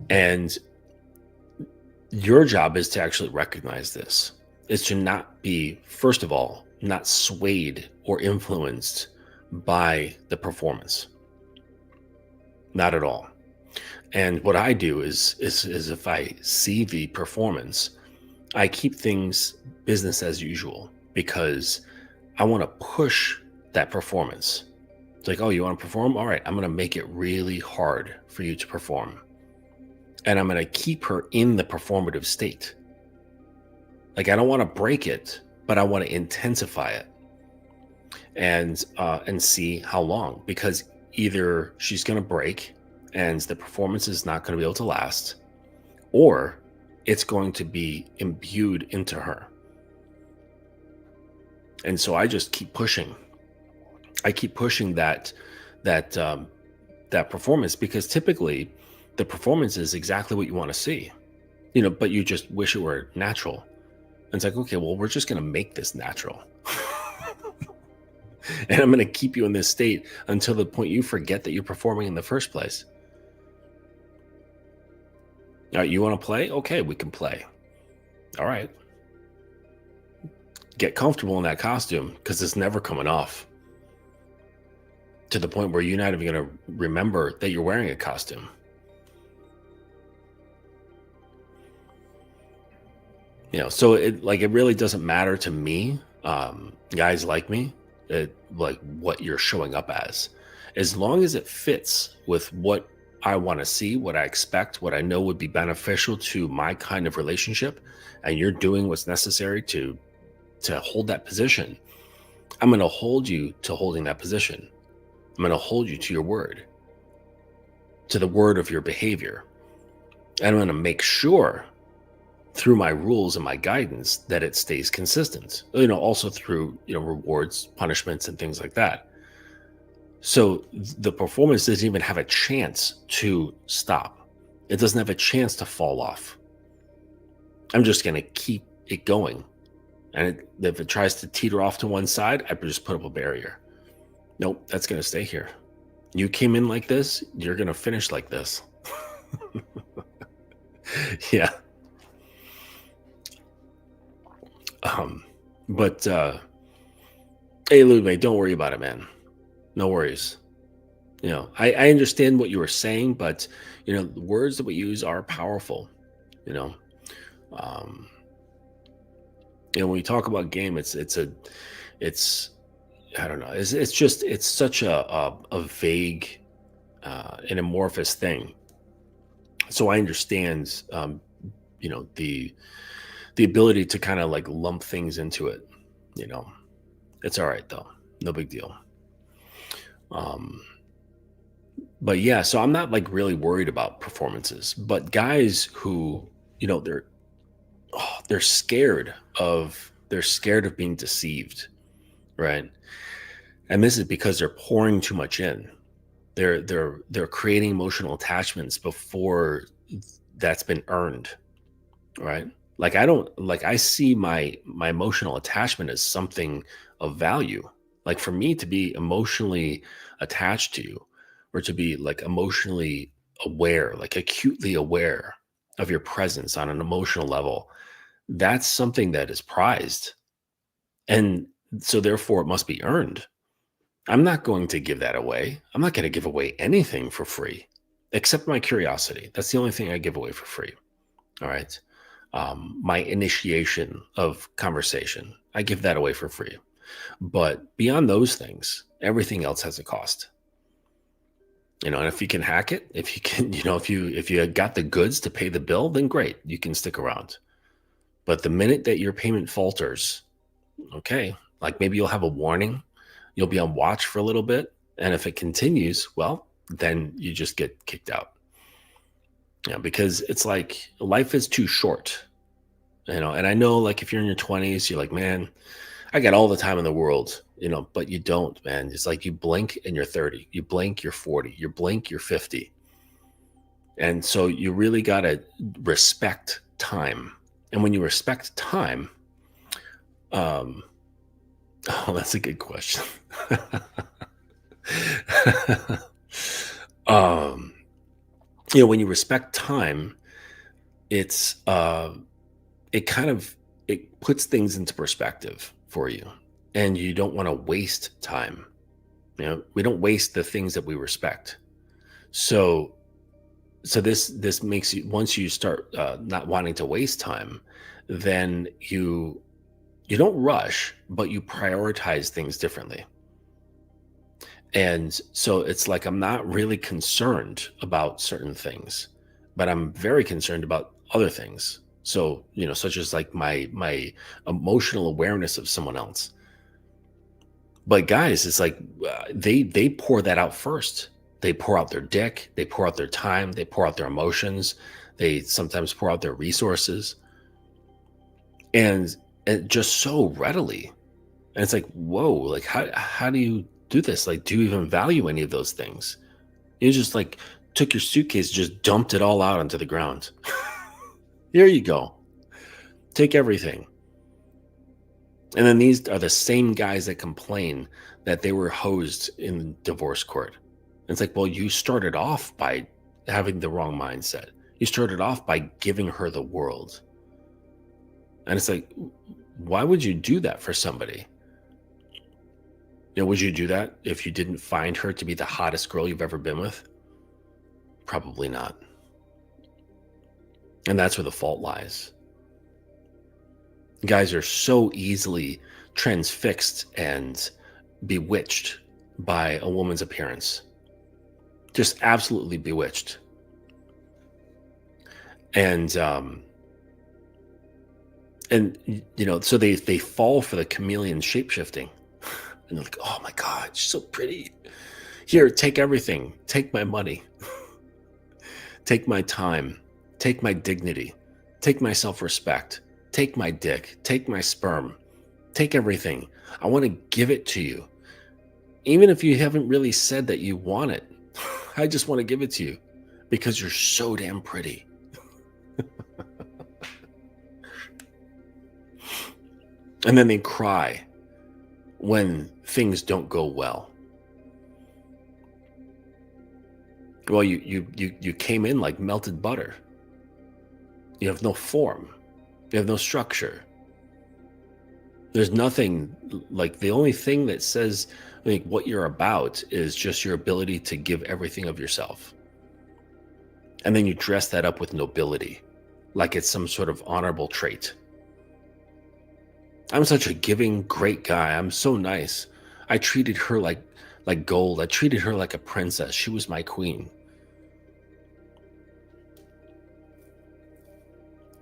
And your job is to actually recognize this, is to not be, first of all, not swayed or influenced by the performance. Not at all. And what I do is if I see the performance, I keep things business as usual, because I want to push that performance. It's like, oh, you want to perform? All right, I'm going to make it really hard for you to perform. And I'm going to keep her in the performative state. Like, I don't want to break it, but I want to intensify it, and see how long, because either she's going to break and the performance is not going to be able to last, or it's going to be imbued into her. And so I just keep pushing. I keep pushing that performance, because typically the performance is exactly what you want to see, but you just wish it were natural. And it's like, okay, well, we're just going to make this natural. And I'm going to keep you in this state until the point you forget that you're performing in the first place. All right, you want to play? Okay, we can play. All right. Get comfortable in that costume, because it's never coming off, to the point where you're not even going to remember that you're wearing a costume. So it really doesn't matter to me, guys like me, like what you're showing up as long as it fits with what I want to see, what I expect, what I know would be beneficial to my kind of relationship, and you're doing what's necessary to hold that position. I'm going to hold you to holding that position. I'm going to hold you to your word, to the word of your behavior. And I'm going to make sure, through my rules and my guidance, that it stays consistent, also through, rewards, punishments, and things like that. So the performance doesn't even have a chance to stop. It doesn't have a chance to fall off. I'm just going to keep it going. And if it tries to teeter off to one side, I just put up a barrier. Nope, that's going to stay here. You came in like this, you're going to finish like this. Yeah. But hey, Ludwig, don't worry about it, man. No worries. I understand what you were saying, but the words that we use are powerful. When we talk about game, it's I don't know. It's such a vague, an amorphous thing. So I understand, the ability to kind of like lump things into it. It's all right though. No big deal. But yeah, so I'm not like really worried about performances, but guys who, they're scared of being deceived, right? And this is because they're pouring too much in. They're creating emotional attachments before that's been earned, right? Like I see my emotional attachment as something of value. Like for me to be emotionally attached to you, or to be like emotionally aware, like acutely aware of your presence on an emotional level, that's something that is prized. And so therefore it must be earned. I'm not going to give that away. I'm not going to give away anything for free except my curiosity. That's the only thing I give away for free. All right. My initiation of conversation, I give that away for free. But beyond those things, everything else has a cost. And if you can hack it, if you can, if you got the goods to pay the bill, then great, you can stick around. But the minute that your payment falters, okay, like maybe you'll have a warning, you'll be on watch for a little bit, and if it continues, well, then you just get kicked out. Because it's like life is too short. And I know, like, if you're in your 20s, you're like, man, I got all the time in the world, but you don't, man. It's like you blink and you're 30, you blink, you're 40, you blink, you're 50. And so you really got to respect time. And when you respect time, oh, that's a good question. When you respect time, it's it puts things into perspective for you, and you don't want to waste time. We don't waste the things that we respect. So this makes you, once you start not wanting to waste time, then you don't rush, but you prioritize things differently. And so it's like I'm not really concerned about certain things, but I'm very concerned about other things. So, such as like my emotional awareness of someone else. But guys, it's like they pour that out first. They pour out their dick, they pour out their time, they pour out their emotions, they sometimes pour out their resources, and just so readily. And it's like, whoa, like how do you do this? Like, do you even value any of those things? You just like took your suitcase, just dumped it all out onto the ground. Here you go. Take everything. And then these are the same guys that complain that they were hosed in divorce court. It's like, well, you started off by having the wrong mindset. You started off by giving her the world. And it's like, why would you do that for somebody? Would you do that if you didn't find her to be the hottest girl you've ever been with? Probably not. And that's where the fault lies. Guys are so easily transfixed and bewitched by a woman's appearance. Just absolutely bewitched. And so they fall for the chameleon shapeshifting. And they're like, oh my God, she's so pretty. Here, take everything. Take my money. Take my time. Take my dignity. Take my self-respect. Take my dick. Take my sperm. Take everything. I want to give it to you. Even if you haven't really said that you want it, I just want to give it to you because you're so damn pretty. And then they cry when things don't go well. Well, you came in like melted butter. You have no form. You have no structure. There's nothing, like, the only thing that says like what you're about is just your ability to give everything of yourself. And then you dress that up with nobility, like it's some sort of honorable trait. I'm such a giving, great guy. I'm so nice. I treated her like gold. I treated her like a princess. She was my queen.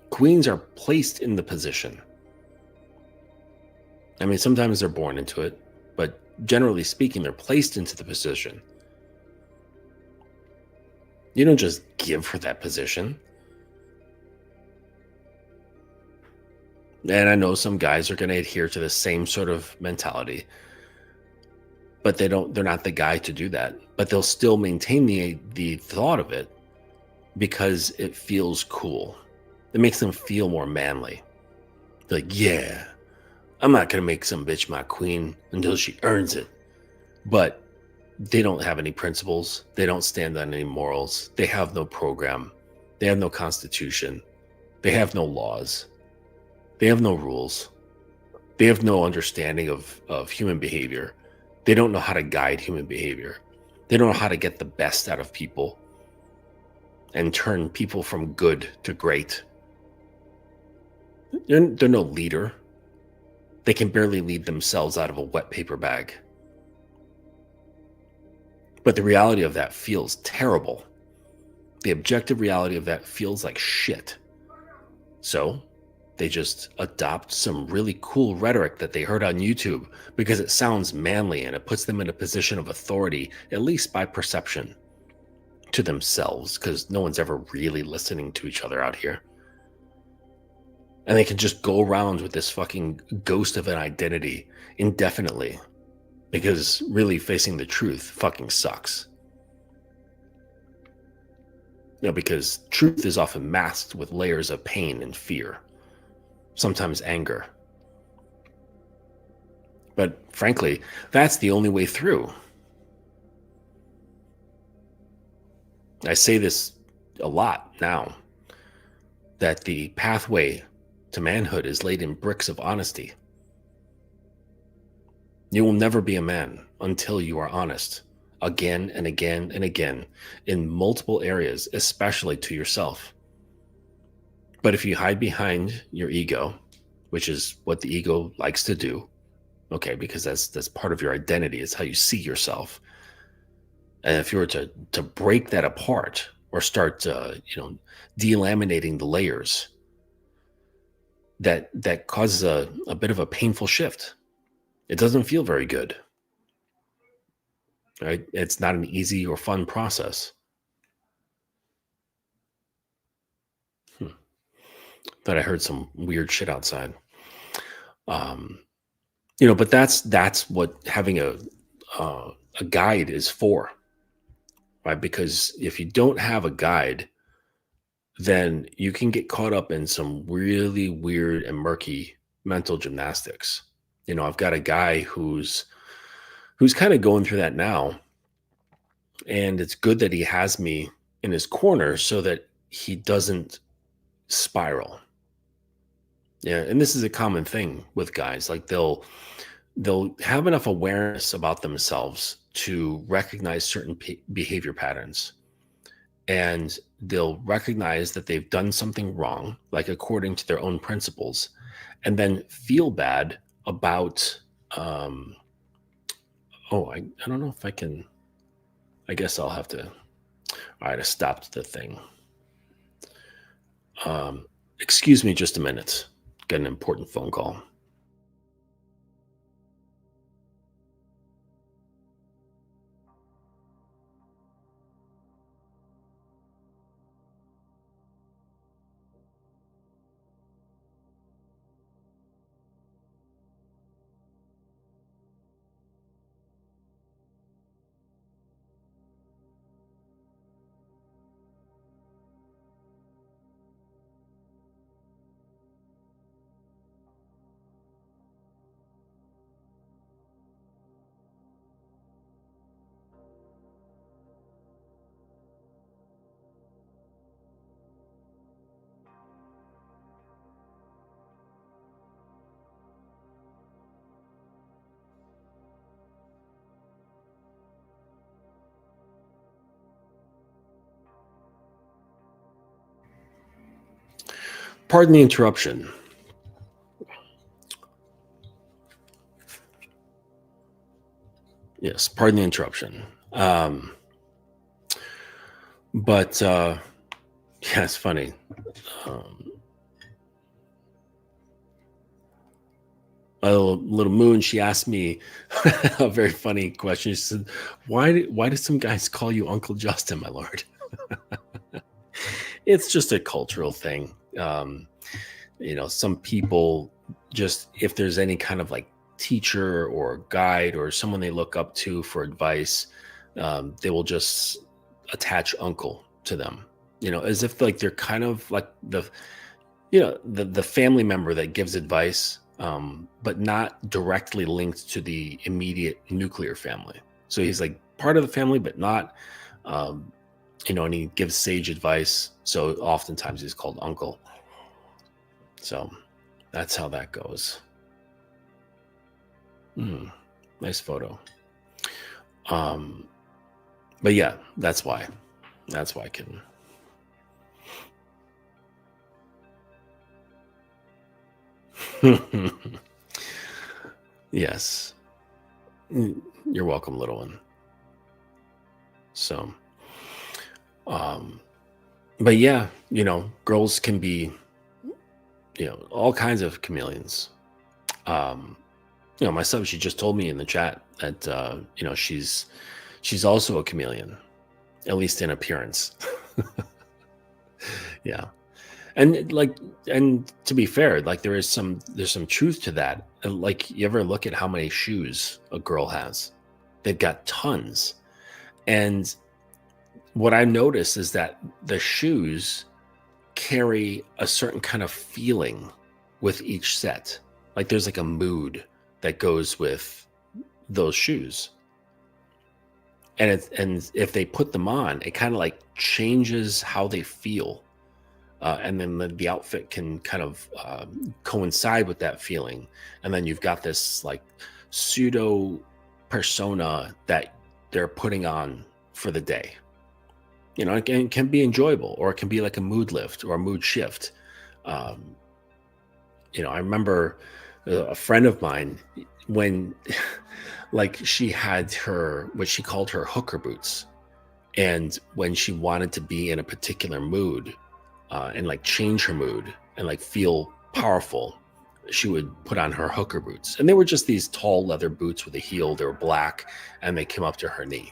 Queens are placed in the position. I mean, sometimes they're born into it, but generally speaking, they're placed into the position. You don't just give for that position. And I know some guys are going to adhere to the same sort of mentality, but they're not the guy to do that. But they'll still maintain the thought of it because it feels cool. It makes them feel more manly. Like, yeah, I'm not going to make some bitch my queen until she earns it. But they don't have any principles. They don't stand on any morals. They have no program. They have no constitution. They have no laws. They have no rules. They have no understanding of human behavior. They don't know how to guide human behavior. They don't know how to get the best out of people and turn people from good to great. They're no leader. They can barely lead themselves out of a wet paper bag. But the reality of that feels terrible. The objective reality of that feels like shit. So they just adopt some really cool rhetoric that they heard on YouTube because it sounds manly and it puts them in a position of authority, at least by perception, to themselves, because no one's ever really listening to each other out here. And they can just go around with this fucking ghost of an identity indefinitely, because really facing the truth fucking sucks. Because truth is often masked with layers of pain and fear, sometimes anger. But frankly, that's the only way through. I say this a lot now, that the pathway to manhood is laid in bricks of honesty. You will never be a man until you are honest, again and again and again, in multiple areas, especially to yourself. But if you hide behind your ego, which is what the ego likes to do, okay, because that's part of your identity, it's how you see yourself. And if you were to break that apart or start delaminating the layers, that causes a bit of a painful shift. It doesn't feel very good. Right? It's not an easy or fun process. Thought I heard some weird shit outside. But that's what having a guide is for, right? Because if you don't have a guide, then you can get caught up in some really weird and murky mental gymnastics. I've got a guy who's kind of going through that now, and it's good that he has me in his corner so that he doesn't spiral. Yeah, and this is a common thing with guys. Like they'll have enough awareness about themselves to recognize certain behavior patterns, and they'll recognize that they've done something wrong, like according to their own principles, and then feel bad about I don't know if I can. I guess I'll have to. All right, I stopped the thing. Excuse me just a minute. Got an important phone call. Pardon the interruption. Yes, pardon the interruption. But yeah, it's funny. My little moon, she asked me a very funny question. She said, why do some guys call you Uncle Justin, my lord? It's just a cultural thing. Some people just, if there's any kind of like teacher or guide or someone they look up to for advice, they will just attach uncle to them, as if like they're kind of like the family member that gives advice, but not directly linked to the immediate nuclear family. So he's like part of the family, but not, and he gives sage advice. So oftentimes he's called uncle. So that's how that goes. Nice photo. But yeah, that's why kitten. Yes. You're welcome, little one. So, but yeah, girls can be, all kinds of chameleons. My son, she just told me in the chat that, she's also a chameleon, at least in appearance. Yeah. And to be fair, like there's some truth to that. Like, you ever look at how many shoes a girl has? They've got tons. And what I notice is that the shoes carry a certain kind of feeling with each set. Like there's like a mood that goes with those shoes. And if they put them on, it kind of like changes how they feel. And then the outfit can kind of coincide with that feeling. And then you've got this like pseudo persona that they're putting on for the day. It can be enjoyable, or it can be like a mood lift or a mood shift. I remember a friend of mine, when like she had what she called her hooker boots. And when she wanted to be in a particular mood, and like change her mood and like feel powerful, she would put on her hooker boots. And they were just these tall leather boots with a heel. They were black and they came up to her knee.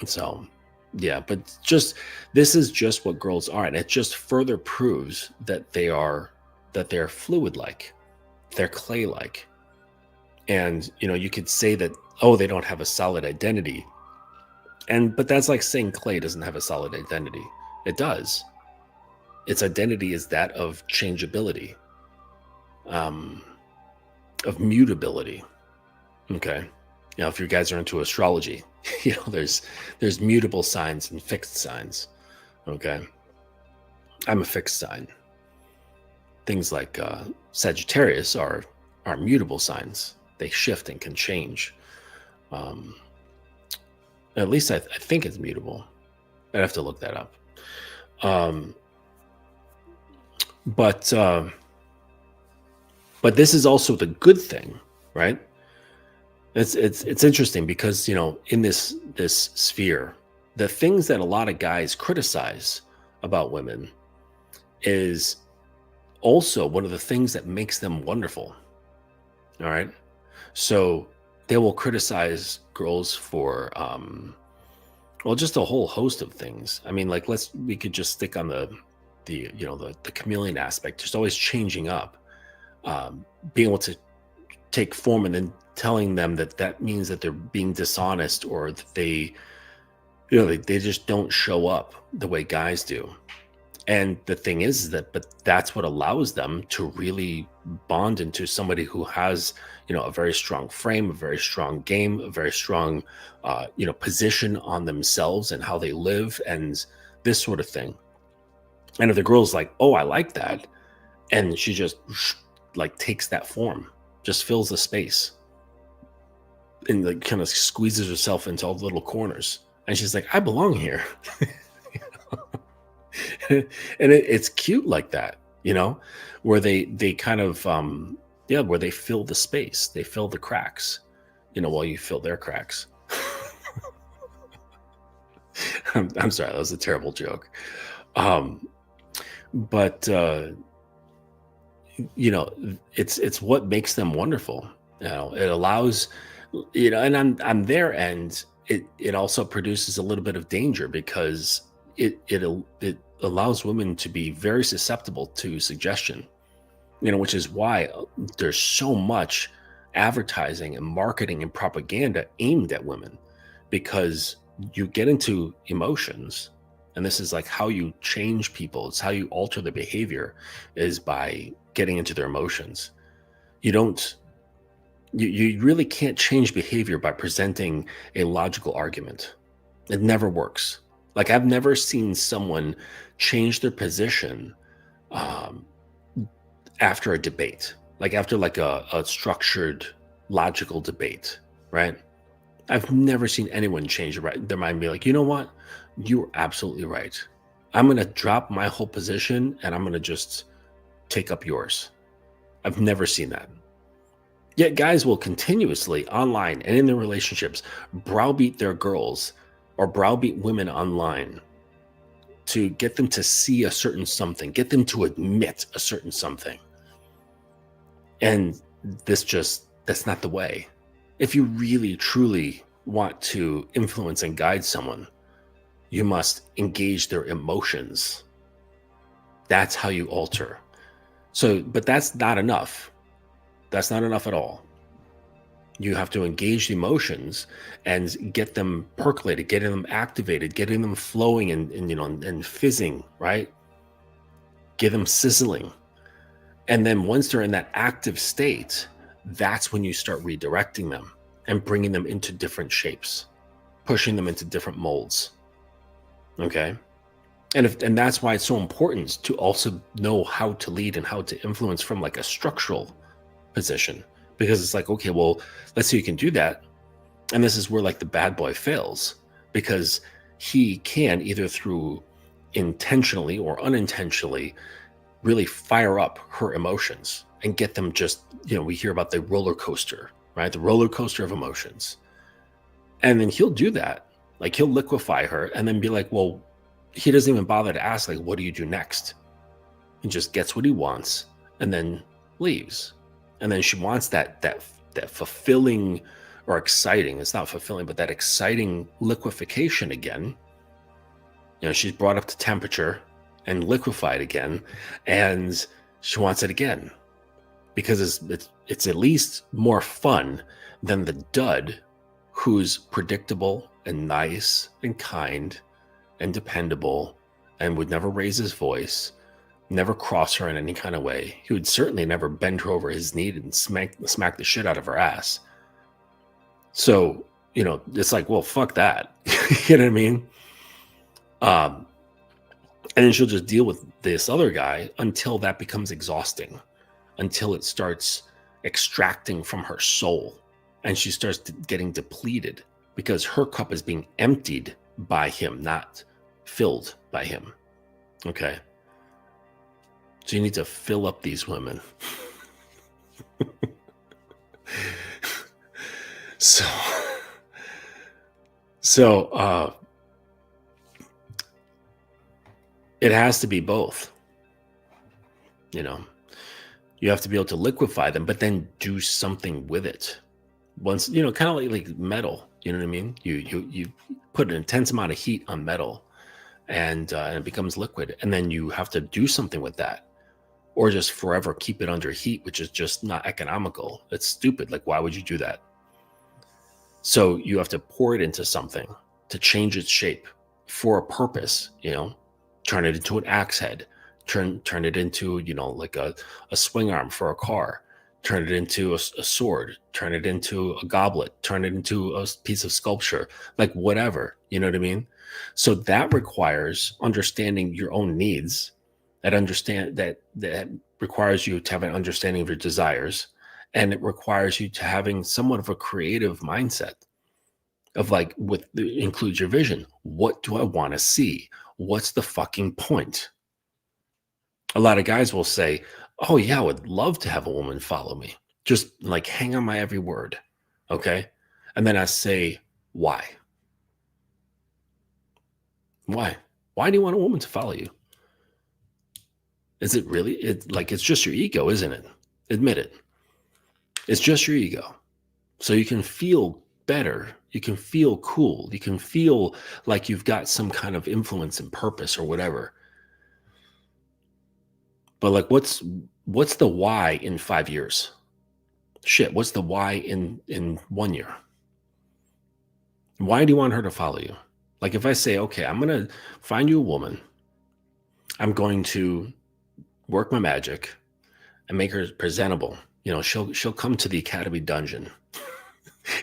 So yeah, but this is just what girls are. And it just further proves that they're fluid like, they're clay like. And, you could say that, oh, they don't have a solid identity. But that's like saying clay doesn't have a solid identity. It does. Its identity is that of changeability, of mutability. Okay. If you guys are into astrology, there's mutable signs and fixed signs. Okay. I'm a fixed sign. Things like Sagittarius are mutable signs. They shift and can change. At least I think it's mutable. I'd have to look that up. But this is also the good thing, right? It's interesting because, in this sphere, the things that a lot of guys criticize about women is also one of the things that makes them wonderful. All right. So they will criticize girls for, just a whole host of things. I mean, like, we could just stick on the chameleon aspect, just always changing up, being able to take form, and then telling them that means that they're being dishonest, or that they just don't show up the way guys do. And the thing is but that's what allows them to really bond into somebody who has, a very strong frame, a very strong game, a very strong, position on themselves and how they live and this sort of thing. And if the girl's like, oh, I like that, and she just like takes that form, just fills the space, and like kind of squeezes herself into all the little corners, and she's like, I belong here. And it's cute like that, where they kind of where they fill the space, they fill the cracks, while you fill their cracks. I'm sorry, that was a terrible joke. But it's what makes them wonderful. It allows, and on their end, it also produces a little bit of danger because it allows women to be very susceptible to suggestion, which is why there's so much advertising and marketing and propaganda aimed at women, because you get into emotions, and this is like how you change people. It's how you alter the behavior, is by getting into their emotions. You really can't change behavior by presenting a logical argument. It never works. Like, I've never seen someone change their position after a debate, like after like a structured, logical debate, right? I've never seen anyone change their mind and be like, you know what? You're absolutely right. I'm going to drop my whole position and I'm going to just take up yours. I've never seen that. Yet guys will continuously, online and in their relationships, browbeat their girls or browbeat women online to get them to see a certain something, get them to admit a certain something. And that's not the way. If you really, truly want to influence and guide someone, you must engage their emotions. That's how you alter. So, but that's not enough. That's not enough at all. You have to engage the emotions and get them percolated, getting them activated, getting them flowing and fizzing, right? Get them sizzling. And then once they're in that active state, that's when you start redirecting them and bringing them into different shapes, pushing them into different molds. Okay? And that's why it's so important to also know how to lead and how to influence from like a structural position. Because it's like, okay, well, let's say you can do that. And this is where like the bad boy fails, because he can either through intentionally or unintentionally really fire up her emotions and get them just, we hear about the roller coaster, right? The roller coaster of emotions. And then he'll do that. Like, he'll liquefy her and then be like, well, he doesn't even bother to ask, like, what do you do next? He just gets what he wants and then leaves. And then she wants that fulfilling or exciting, it's not fulfilling, but that exciting liquefaction again. She's brought up to temperature and liquefied again, and she wants it again because it's at least more fun than the dud who's predictable and nice and kind and dependable and would never raise his voice, never cross her in any kind of way. He would certainly never bend her over his knee and smack the shit out of her ass. So, it's like, well, fuck that. You know what I mean? And then she'll just deal with this other guy until that becomes exhausting, until it starts extracting from her soul and she starts getting depleted because her cup is being emptied by him, not filled by him. Okay? So you need to fill up these women. So it has to be both. You have to be able to liquefy them, but then do something with it. Once, kind of like metal, you know what I mean? You put an intense amount of heat on metal and it becomes liquid, and then you have to do something with that. Or just forever keep it under heat, which is just not economical. It's stupid. Like, why would you do that? So you have to pour it into something to change its shape for a purpose, turn it into an axe head, turn it into, like a swing arm for a car, turn it into a sword, turn it into a goblet, turn it into a piece of sculpture, like whatever, you know what I mean? So that requires understanding your own needs. That requires you to have an understanding of your desires, and it requires you to having somewhat of a creative mindset of like, includes your vision. What do I want to see? What's the fucking point? A lot of guys will say, oh yeah, I would love to have a woman follow me, just like hang on my every word. Okay. And then I say, why? Why do you want a woman to follow you? Is it really? It's just your ego, isn't it? Admit it. It's just your ego. So you can feel better You can feel cool. You can feel like you've got some kind of influence and purpose or whatever. But like, what's the why in 5 years? Shit, what's the why in 1 year? Why do you want her to follow you? Like if I say, okay, I'm going to find you a woman, I'm going to work my magic and make her presentable. You know, she'll come to the academy dungeon.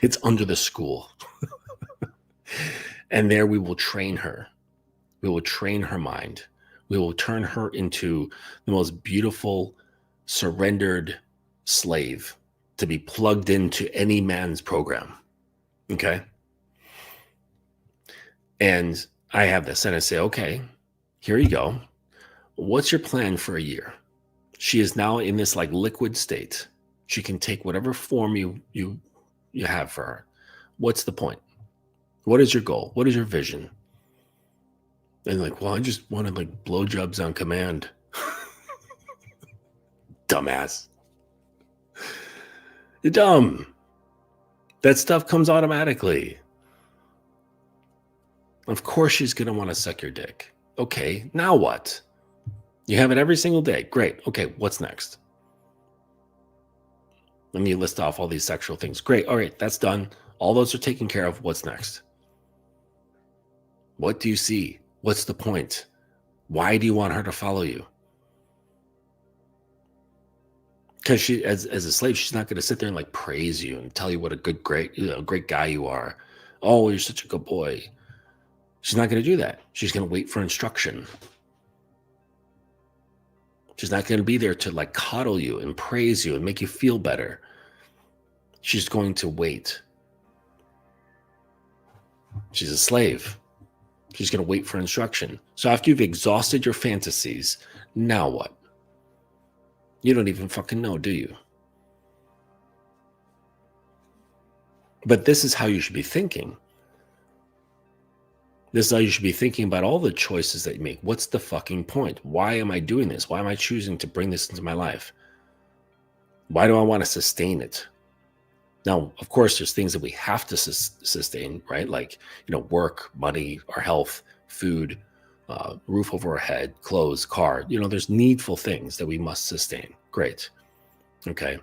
It's under the school. And there we will train her. We will train her mind. We will turn her into the most beautiful, surrendered slave to be plugged into any man's program. Okay? And I have this, and I say, okay, here you go. What's your plan for a year? She is now in this like liquid state. She can take whatever form you have for her. What's the point? What is your goal? What is your vision? And like, well, I just wanted like blowjobs on command. Dumbass. You're dumb. That stuff comes automatically. Of course she's going to want to suck your dick. Okay, now what? You have it every single day. Great. Okay, what's next? Let me list off all these sexual things. Great. All right, that's done. All those are taken care of. What's next? What do you see? What's the point? Why do you want her to follow you? Because she, as a slave, she's not going to sit there and like praise you and tell you what a great guy you are. Oh, you're such a good boy. She's not going to do that. She's going to wait for instruction. She's not going to be there to like coddle you and praise you and make you feel better. She's going to wait. She's a slave. She's going to wait for instruction. So after you've exhausted your fantasies, now what? You don't even fucking know, do you? But this is how you should be thinking. This is how you should be thinking about all the choices that you make. What's the fucking point? Why am I doing this? Why am I choosing to bring this into my life? Why do I want to sustain it? Now, of course, there's things that we have to sustain, right? Like, work, money, our health, food, roof over our head, clothes, car. There's needful things that we must sustain. Great. Okay.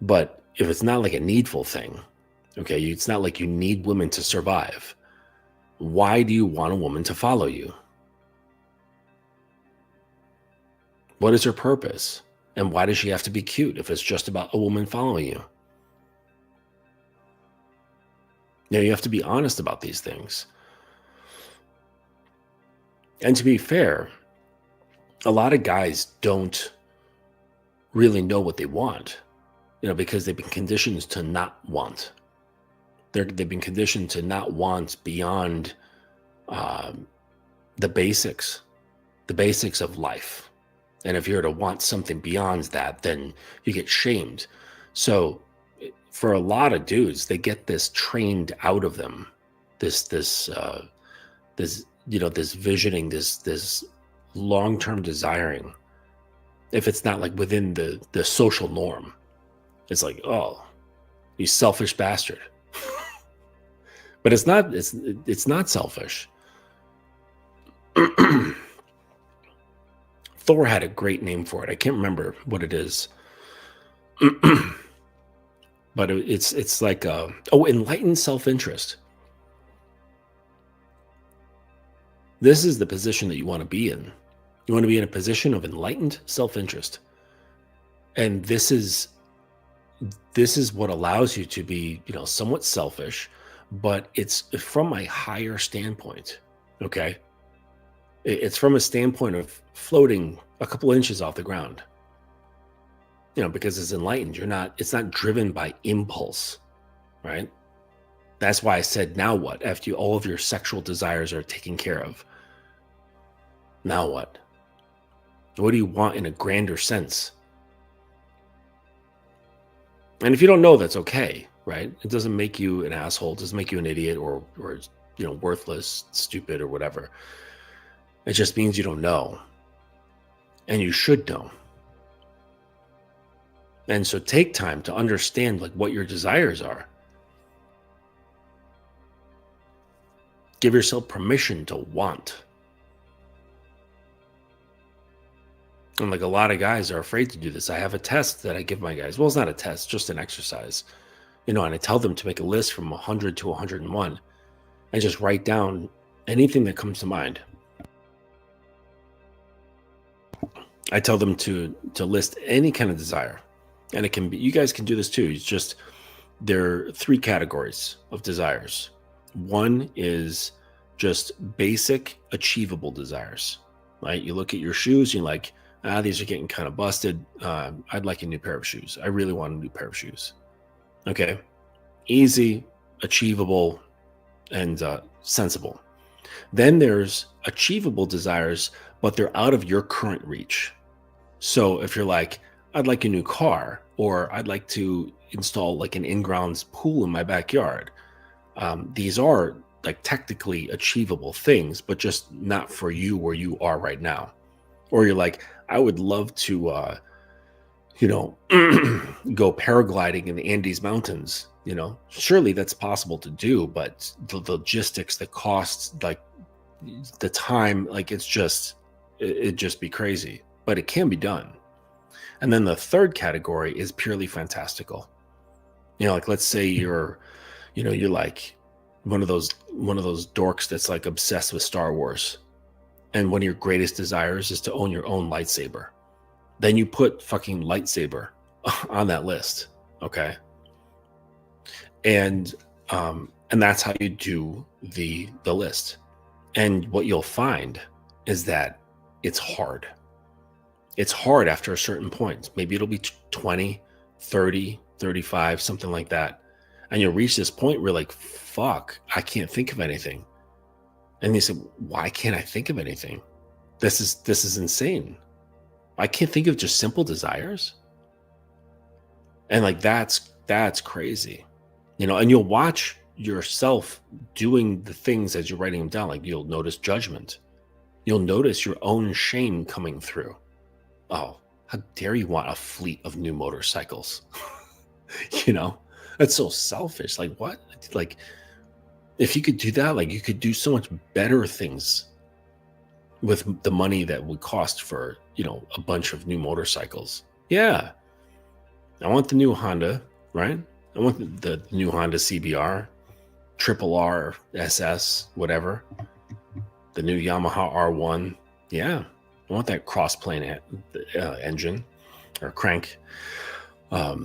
But if it's not like a needful thing, okay, it's not like you need women to survive. Why do you want a woman to follow you? What is her purpose? And why does she have to be cute if it's just about a woman following you? You have to be honest about these things. And to be fair, a lot of guys don't really know what they want, because they've been conditioned to not want. They've been conditioned to not want beyond the basics of life. And if you're to want something beyond that, then you get shamed. So for a lot of dudes, they get this trained out of them, this visioning, this long-term desiring. If it's not like within the social norm, it's like, oh, you selfish bastard. But it's not selfish. Thor had a great name for it. I can't remember what it is. But it's like enlightened self-interest. This is the position that you want to be in. You want to be in a position of enlightened self-interest. And this is what allows you to be, somewhat selfish, but it's from a higher standpoint. Okay. It's from a standpoint of floating a couple inches off the ground. Because it's enlightened. It's not driven by impulse, right? That's why I said, now what? After all of your sexual desires are taken care of. Now what? What do you want in a grander sense? And if you don't know, that's okay, right? It doesn't make you an asshole. It doesn't make you an idiot or worthless, stupid, or whatever. It just means you don't know. And you should know. And so take time to understand like what your desires are. Give yourself permission to want. And like a lot of guys are afraid to do this. I have a test that I give my guys. Well, it's not a test, just an exercise. And I tell them to make a list from 100 to 101 and just write down anything that comes to mind. I tell them to list any kind of desire. And it can be, you guys can do this too. It's just, there are 3 categories of desires. One is just basic achievable desires, right? You look at your shoes, you're like, these are getting kind of busted. I'd like a new pair of shoes. I really want a new pair of shoes. Okay. Easy, achievable, and sensible. Then there's achievable desires, but they're out of your current reach. So if you're like, I'd like a new car, or I'd like to install like an in-grounds pool in my backyard. These are like technically achievable things, but just not for you where you are right now. Or you're like, I would love to, go paragliding in the Andes Mountains. Surely that's possible to do, but the logistics, the costs, like the time, like it'd just be crazy, but it can be done. And then the third category is purely fantastical. Like let's say you're like one of those dorks that's like obsessed with Star Wars. And one of your greatest desires is to own your own lightsaber. Then you put fucking lightsaber on that list. Okay. And that's how you do the list. And what you'll find is that it's hard. It's hard after a certain point. Maybe it'll be 20, 30, 35, something like that. And you'll reach this point where you're like, fuck, I can't think of anything. And you say, why can't I think of anything? This is insane. I can't think of just simple desires. And like, that's crazy, and you'll watch yourself doing the things as you're writing them down. Like you'll notice judgment. You'll notice your own shame coming through. Oh, how dare you want a fleet of new motorcycles? That's so selfish. Like what? Like if you could do that, like you could do so much better things with the money that would cost for, a bunch of new motorcycles. Yeah. I want the new Honda, right? I want the new Honda CBR, Triple R, SS, whatever. The new Yamaha R1. Yeah. I want that cross-plane engine or crank. I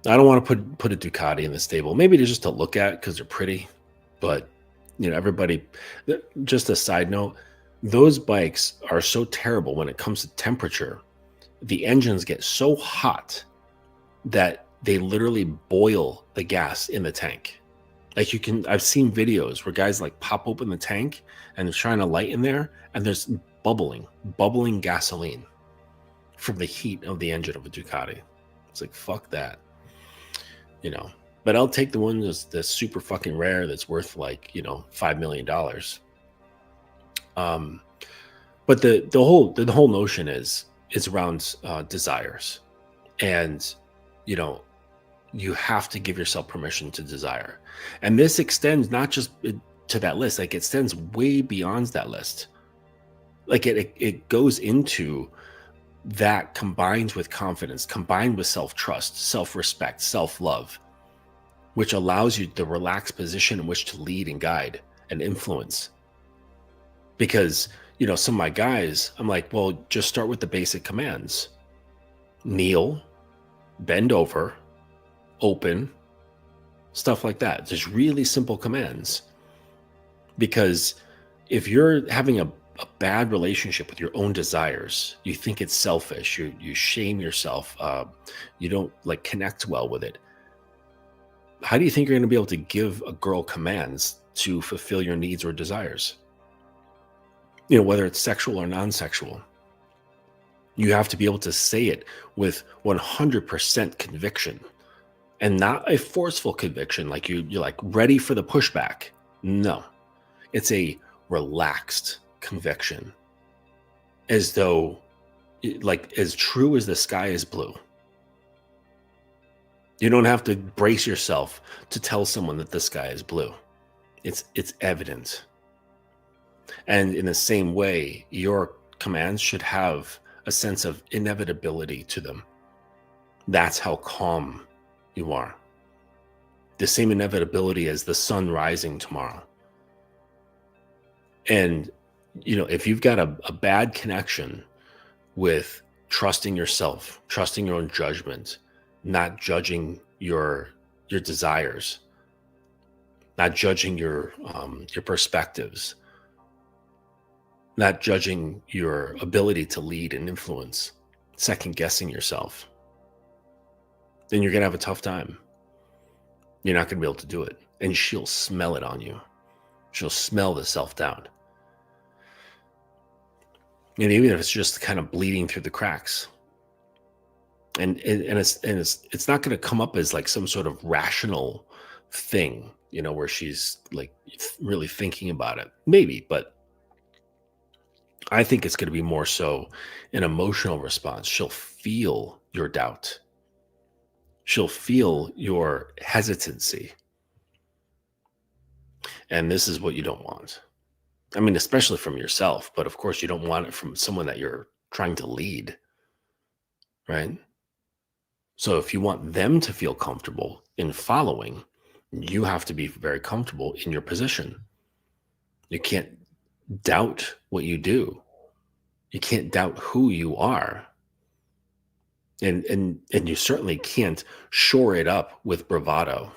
don't want to put a Ducati in the stable. Maybe just to look at because they're pretty. But, everybody, just a side note, those bikes are so terrible when it comes to temperature. The engines get so hot that they literally boil the gas in the tank. Like I've seen videos where guys like pop open the tank and they're trying to light in there and there's bubbling gasoline from the heat of the engine of a Ducati. It's like, fuck that, but I'll take the one that's super fucking rare. That's worth like, $5 million. But the whole notion is around desires, and you have to give yourself permission to desire, and this extends not just to that list. Like it extends way beyond that list. Like it goes into that, combined with confidence, combined with self-trust, self-respect, self-love, which allows you the relaxed position in which to lead and guide and influence. Because, some of my guys, I'm like, well, just start with the basic commands. Kneel, bend over, open, stuff like that. Just really simple commands. Because if you're having a bad relationship with your own desires, you think it's selfish, you shame yourself, you don't like connect well with it. How do you think you're going to be able to give a girl commands to fulfill your needs or desires? Whether it's sexual or non-sexual. You have to be able to say it with 100% conviction, and not a forceful conviction. Like you're like ready for the pushback. No, it's a relaxed conviction, as though like as true as the sky is blue. You don't have to brace yourself to tell someone that the sky is blue. It's evident. And in the same way, your commands should have a sense of inevitability to them. That's how calm you are. The same inevitability as the sun rising tomorrow. And, if you've got a bad connection with trusting yourself, trusting your own judgment, not judging your desires, not judging your perspectives, not judging your ability to lead and influence, second guessing yourself, then you're going to have a tough time. You're not going to be able to do it. And she'll smell it on you. She'll smell the self-doubt. And even if it's just kind of bleeding through the cracks. And it's not going to come up as like some sort of rational thing, where she's like really thinking about it. Maybe, but I think it's going to be more so an emotional response. She'll feel your doubt. She'll feel your hesitancy. And this is what you don't want. I mean, especially from yourself, but of course you don't want it from someone that you're trying to lead, right? So if you want them to feel comfortable in following, you have to be very comfortable in your position. You can't doubt what you do. You can't doubt who you are. And you certainly can't shore it up with bravado.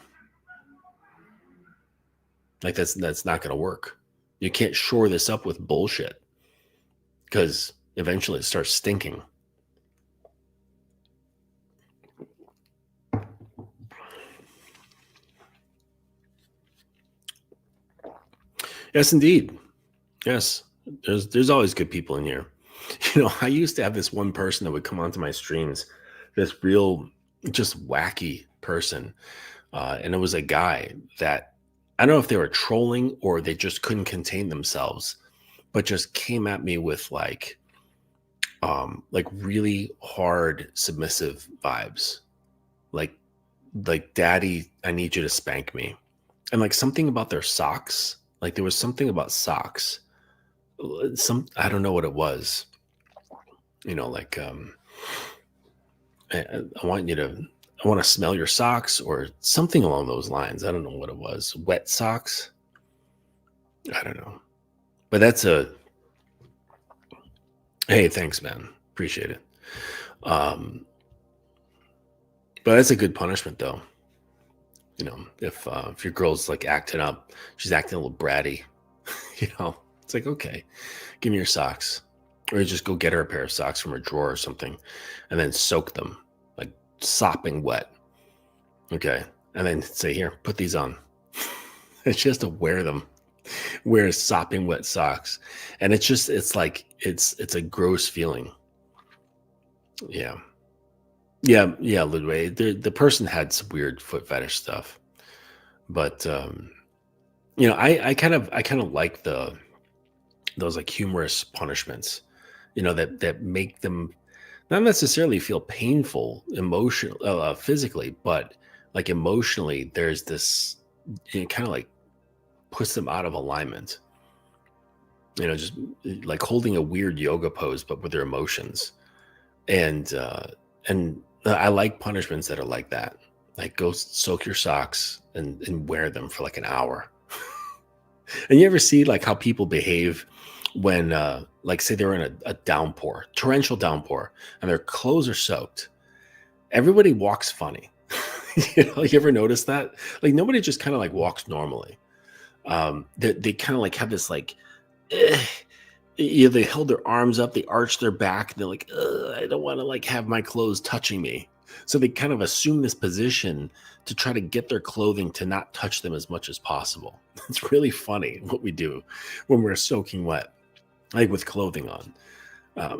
Like that's not going to work. You can't shore this up with bullshit, because eventually it starts stinking. Yes, indeed. Yes, there's always good people in here. I used to have this one person that would come onto my streams, this real, just wacky person. And it was a guy that, I don't know if they were trolling or they just couldn't contain themselves, but just came at me with like really hard submissive vibes. Like, daddy, I need you to spank me. And like something about their socks. Like there was something about socks. I don't know what it was. Like I want to smell your socks or something along those lines. I don't know what it was. Wet socks. I don't know. But hey, thanks, man. Appreciate it. But that's a good punishment though. If your girl's like acting up, she's acting a little bratty, it's like, okay, give me your socks. Or you just go get her a pair of socks from her drawer or something and then soak them like sopping wet. Okay. And then say, here, put these on. And she has to wear them, wear sopping wet socks. And it's like, it's a gross feeling. Yeah. Yeah. Ludwig, the person had some weird foot fetish stuff, but, I kind of like those like humorous punishments, that make them not necessarily feel painful physically, but like emotionally, there's this, kind of like puts them out of alignment, just like holding a weird yoga pose, but with their emotions. And I like punishments that are like that. Like go soak your socks and wear them for like an hour. And you ever see like how people behave when, like say they're in a downpour, torrential downpour, and their clothes are soaked? Everybody walks funny. You ever notice that? Like nobody just kind of like walks normally. They kind of like have this like, they held their arms up, they arched their back, they're like, I don't want to like have my clothes touching me. So they kind of assume this position to try to get their clothing to not touch them as much as possible. It's really funny what we do when we're soaking wet, like with clothing on.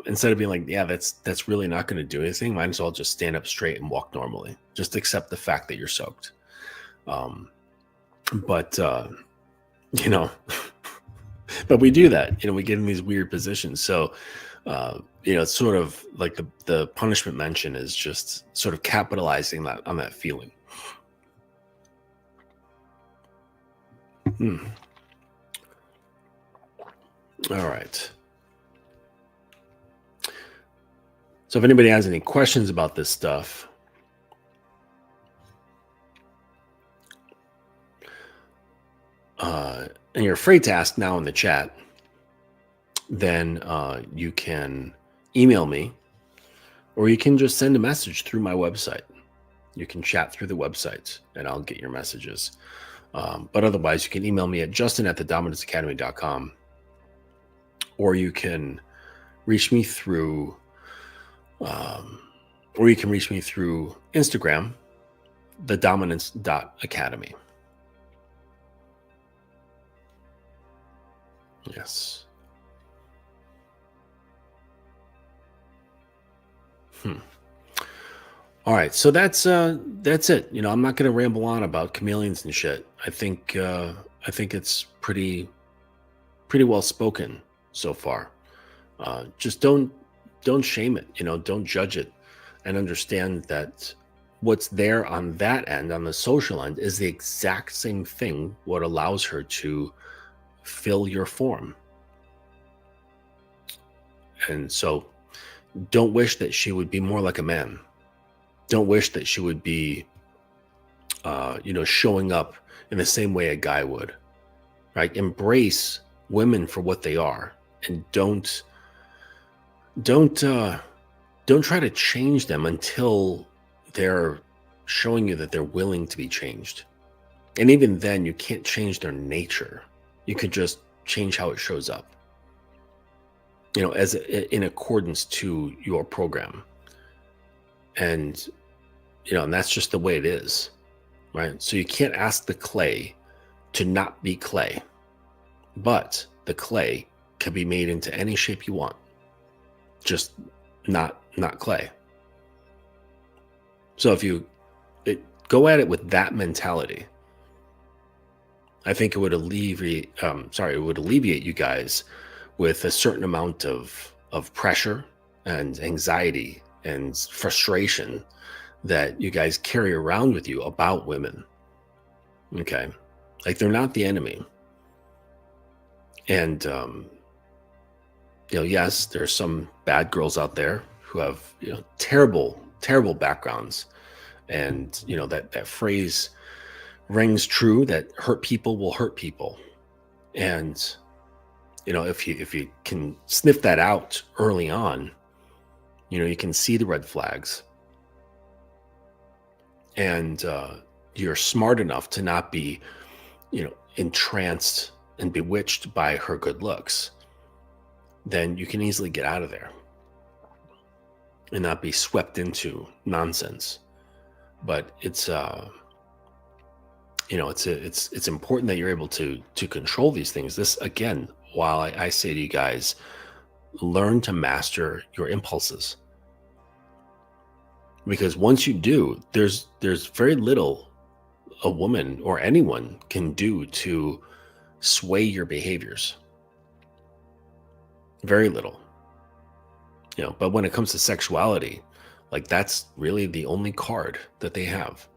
Instead of being like, yeah, that's really not going to do anything, might as well just stand up straight and walk normally. Just accept the fact that you're soaked. But but we do that, we get in these weird positions. So, it's sort of like the punishment mention is just sort of capitalizing on that feeling. All right. So if anybody has any questions about this stuff, and you're afraid to ask now in the chat, then you can email me, or you can just send a message through my website. You can chat through the website and I'll get your messages. But otherwise, you can email me at justin@thedominance.academy.com, or you can reach me through Instagram, thedominance.academy. Yes. All right, so that's it. You know, I'm not going to ramble on about chameleons and shit. I think it's pretty well spoken so far. Just don't shame it. You know, don't judge it, and understand that what's there on that end, on the social end, is the exact same thing what allows her to fill your form. And so, don't wish that she would be more like a man. Don't wish that she would be, showing up in the same way a guy would, right? Embrace women for what they are, and don't try to change them until they're showing you that they're willing to be changed. And even then, you can't change their nature. You could just change how it shows up, you know, in accordance to your program. And, you know, and that's just the way it is, right? So you can't ask the clay to not be clay, but the clay can be made into any shape you want, just not clay. So if you go at it with that mentality, I think it would alleviate you guys with a certain amount of pressure and anxiety and frustration that you guys carry around with you about women. Okay. Like, they're not the enemy. And, yes, there's some bad girls out there who have, terrible, terrible backgrounds. And, that phrase rings true, that hurt people will hurt people. And, if you can sniff that out early on, you can see the red flags, and you're smart enough to not be, entranced and bewitched by her good looks, then you can easily get out of there and not be swept into nonsense. But it's it's important that you're able to control these things. This, again, while I say to you guys, learn to master your impulses. Because once you do, there's very little a woman or anyone can do to sway your behaviors. Very little. But when it comes to sexuality, like, that's really the only card that they have.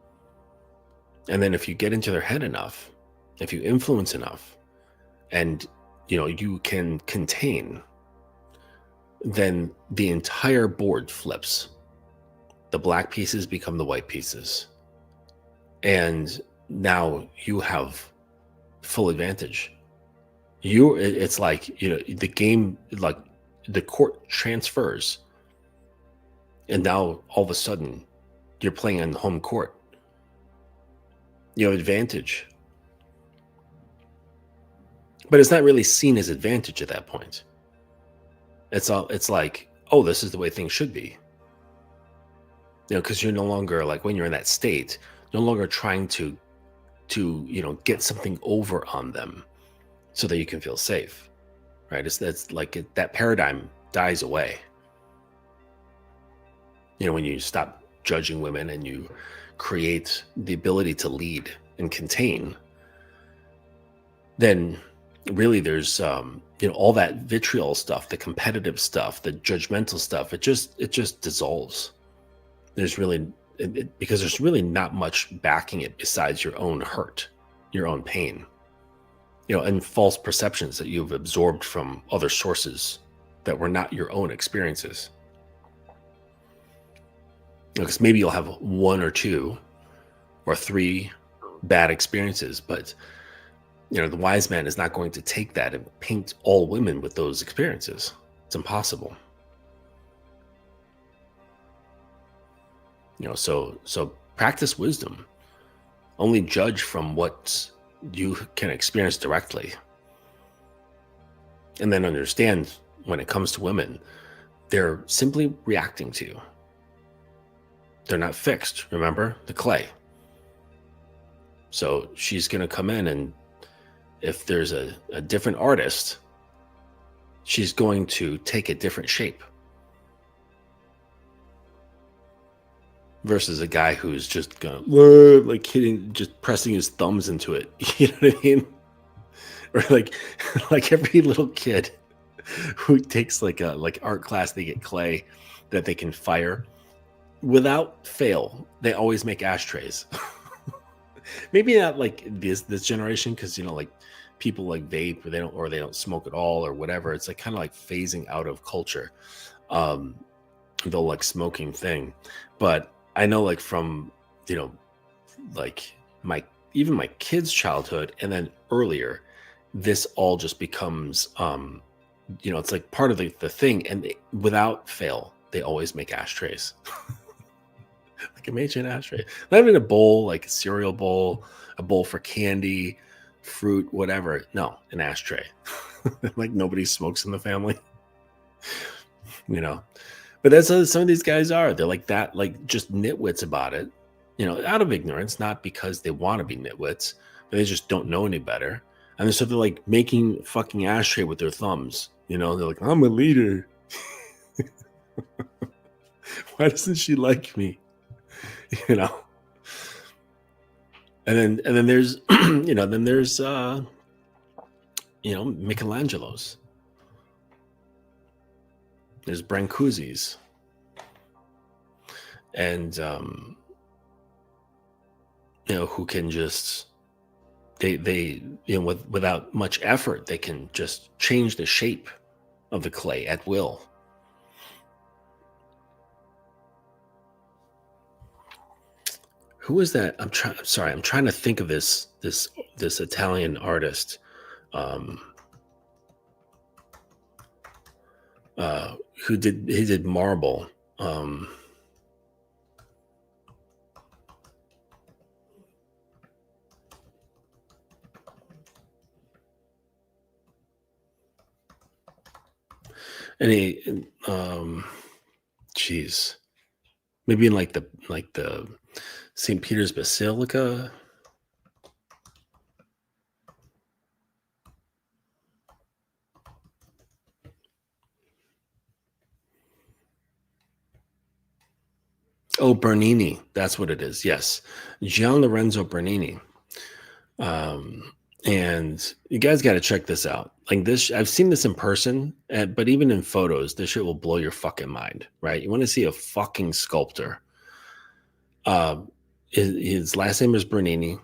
And then if you get into their head enough, if you influence enough, and you can contain, then the entire board flips. The black pieces become the white pieces. And now you have full advantage. It's like, the game, like, the court transfers. And now all of a sudden you're playing on the home court. You have advantage. But it's not really seen as advantage at that point. It's like, oh, this is the way things should be. Because you're no longer, like, when you're in that state, no longer trying to get something over on them so that you can feel safe, right? That's like that paradigm dies away. When you stop judging women and you create the ability to lead and contain, then really there's all that vitriol stuff, the competitive stuff, the judgmental stuff, it just dissolves. There's really, because there's really not much backing it besides your own hurt, your own pain. and false perceptions that you've absorbed from other sources that were not your own experiences. Because maybe you'll have 1 or 2 or 3 bad experiences, but the wise man is not going to take that and paint all women with those experiences. It's impossible. So practice wisdom. Only judge from what you can experience directly. And then understand when it comes to women, they're simply reacting to you. They're not fixed, remember? The clay. So she's going to come in, and if there's a different artist, she's going to take a different shape. Versus a guy who's just going like hitting, just pressing his thumbs into it. You know what I mean? Or like every little kid who takes like art class, they get clay that they can fire. Without fail, they always make ashtrays. Maybe not like this generation, because like people like vape, or they don't smoke at all or whatever. It's like kind of like phasing out of culture, the like smoking thing. But I know, like, from like my kids' childhood and then earlier, this all just becomes it's like part of the thing, and without fail they always make ashtrays. Like, imagine an ashtray, not even a bowl, like a cereal bowl, a bowl for candy, fruit, whatever. No, an ashtray. Like, nobody smokes in the family. But that's how some of these guys are. They're like that, like just nitwits about it, out of ignorance, not because they want to be nitwits, but they just don't know any better. And so they're like making fucking ashtray with their thumbs. They're like, I'm a leader. Why doesn't she like me? And then there's there's Michelangelo's. There's Brancusi's, and who can just they without much effort, they can just change the shape of the clay at will. Who is that? I'm trying to think of this Italian artist. He did marble. And he, geez, maybe in like the St. Peter's Basilica. Oh, Bernini. That's what it is. Yes. Gian Lorenzo Bernini. And you guys got to check this out. Like this, I've seen this in person, but even in photos, this shit will blow your fucking mind, right? You want to see a fucking sculptor. His last name is Bernini,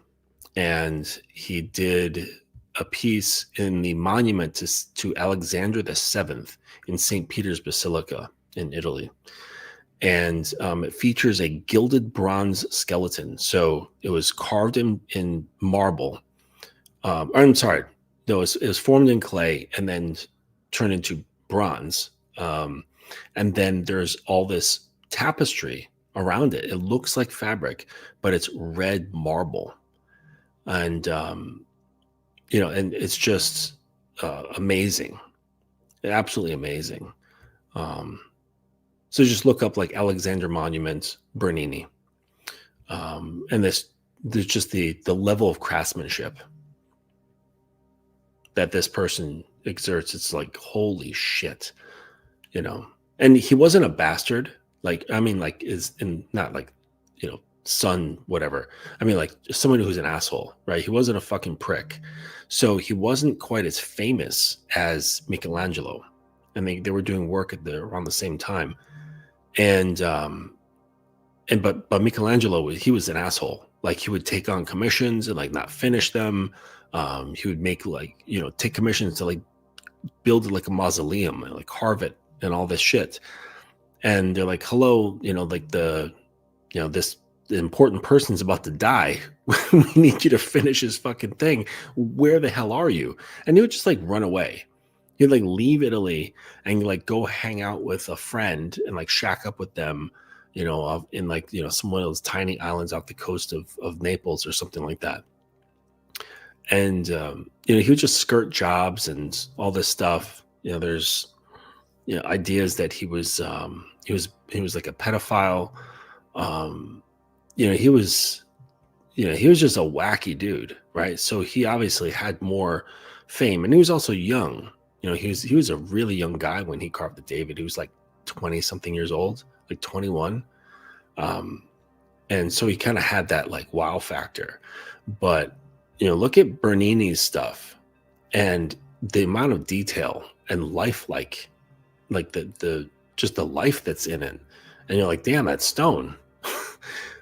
and he did a piece in the monument to Alexander VII in St. Peter's Basilica in Italy. And it features a gilded bronze skeleton. So it was carved in marble. I'm sorry. No, it was formed in clay and then turned into bronze. And then there's all this tapestry around it. It looks like fabric, but it's red marble. And, and it's just amazing. Absolutely amazing. So just look up like Alexander Monument, Bernini. And there's just the level of craftsmanship that this person exerts. It's like, holy shit, and he wasn't a bastard. Like, I mean, like not like, son, whatever. I mean, like someone who's an asshole, right? He wasn't a fucking prick. So he wasn't quite as famous as Michelangelo. And they were doing work around the same time. And but Michelangelo, he was an asshole. Like, he would take on commissions and like not finish them. He would make like, take commissions to like build like a mausoleum and like carve it and all this shit. And they're like, hello, like this important person's about to die. We need you to finish his fucking thing. Where the hell are you? And he would just like run away. He'd like leave Italy and like go hang out with a friend and like shack up with them, in like, some of those tiny islands off the coast of Naples or something like that. And, he would just skirt jobs and all this stuff. There's, ideas that he was like a pedophile. He was, he was just a wacky dude, right? So he obviously had more fame, and he was also young. He was a really young guy when he carved the David. He was like 20 something years old, like 21. And so he kind of had that like wow factor. But, look at Bernini's stuff and the amount of detail and life, like the just the life that's in it. And you're like, damn, that's stone.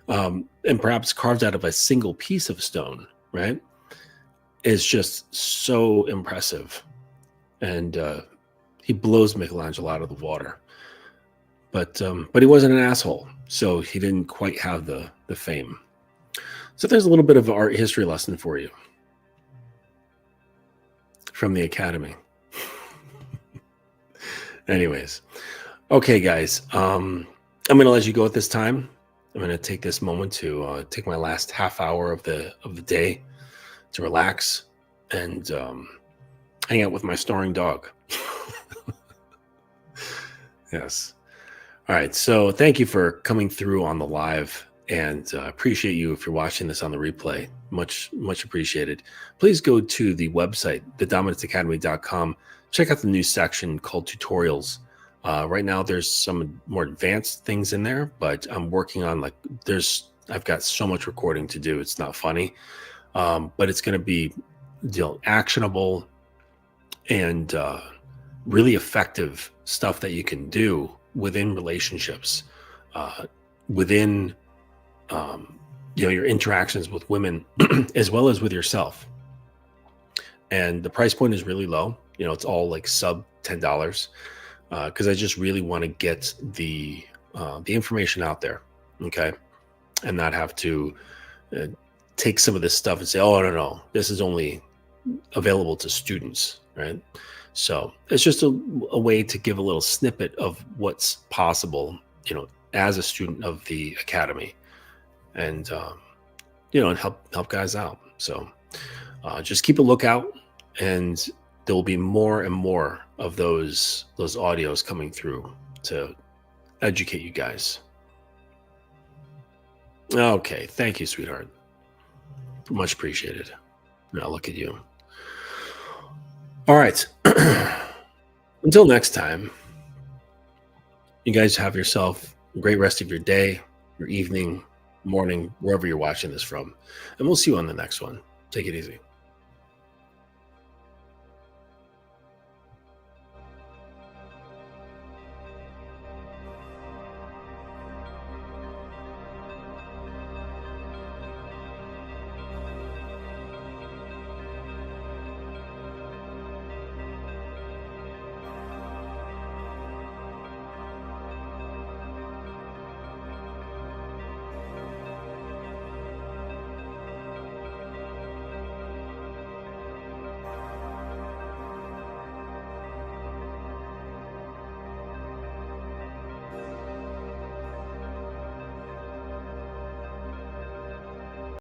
And perhaps carved out of a single piece of stone, right? Is just so impressive. And he blows Michelangelo out of the water. But he wasn't an asshole, so he didn't quite have the fame. So there's a little bit of an art history lesson for you from the Academy. Anyways, okay, guys, I'm going to let you go at this time. I'm going to take this moment to take my last half hour of the day to relax and hang out with my snoring dog. Yes. All right. So thank you for coming through on the live, and appreciate you if you're watching this on the replay. Much, much appreciated. Please go to the website, thedominance.academy.com. Check out the new section called tutorials. Right now, there's some more advanced things in there, but I'm working on I've got so much recording to do. It's not funny, but it's going to be actionable and really effective stuff that you can do within relationships, within your interactions with women, as well as with yourself. And the price point is really low. It's all like sub $10, because I just really want to get the information out there, okay, and not have to take some of this stuff and say, oh no, this is only available to students, right? So it's just a way to give a little snippet of what's possible, as a student of the Academy, and and help guys out. So just keep a lookout, and there will be more and more of those audios coming through to educate you guys. Okay, thank you, sweetheart. Much appreciated. Now look at you. All right. Until next time, you guys have yourself a great rest of your day, your evening, morning, wherever you're watching this from. And we'll see you on the next one. Take it easy.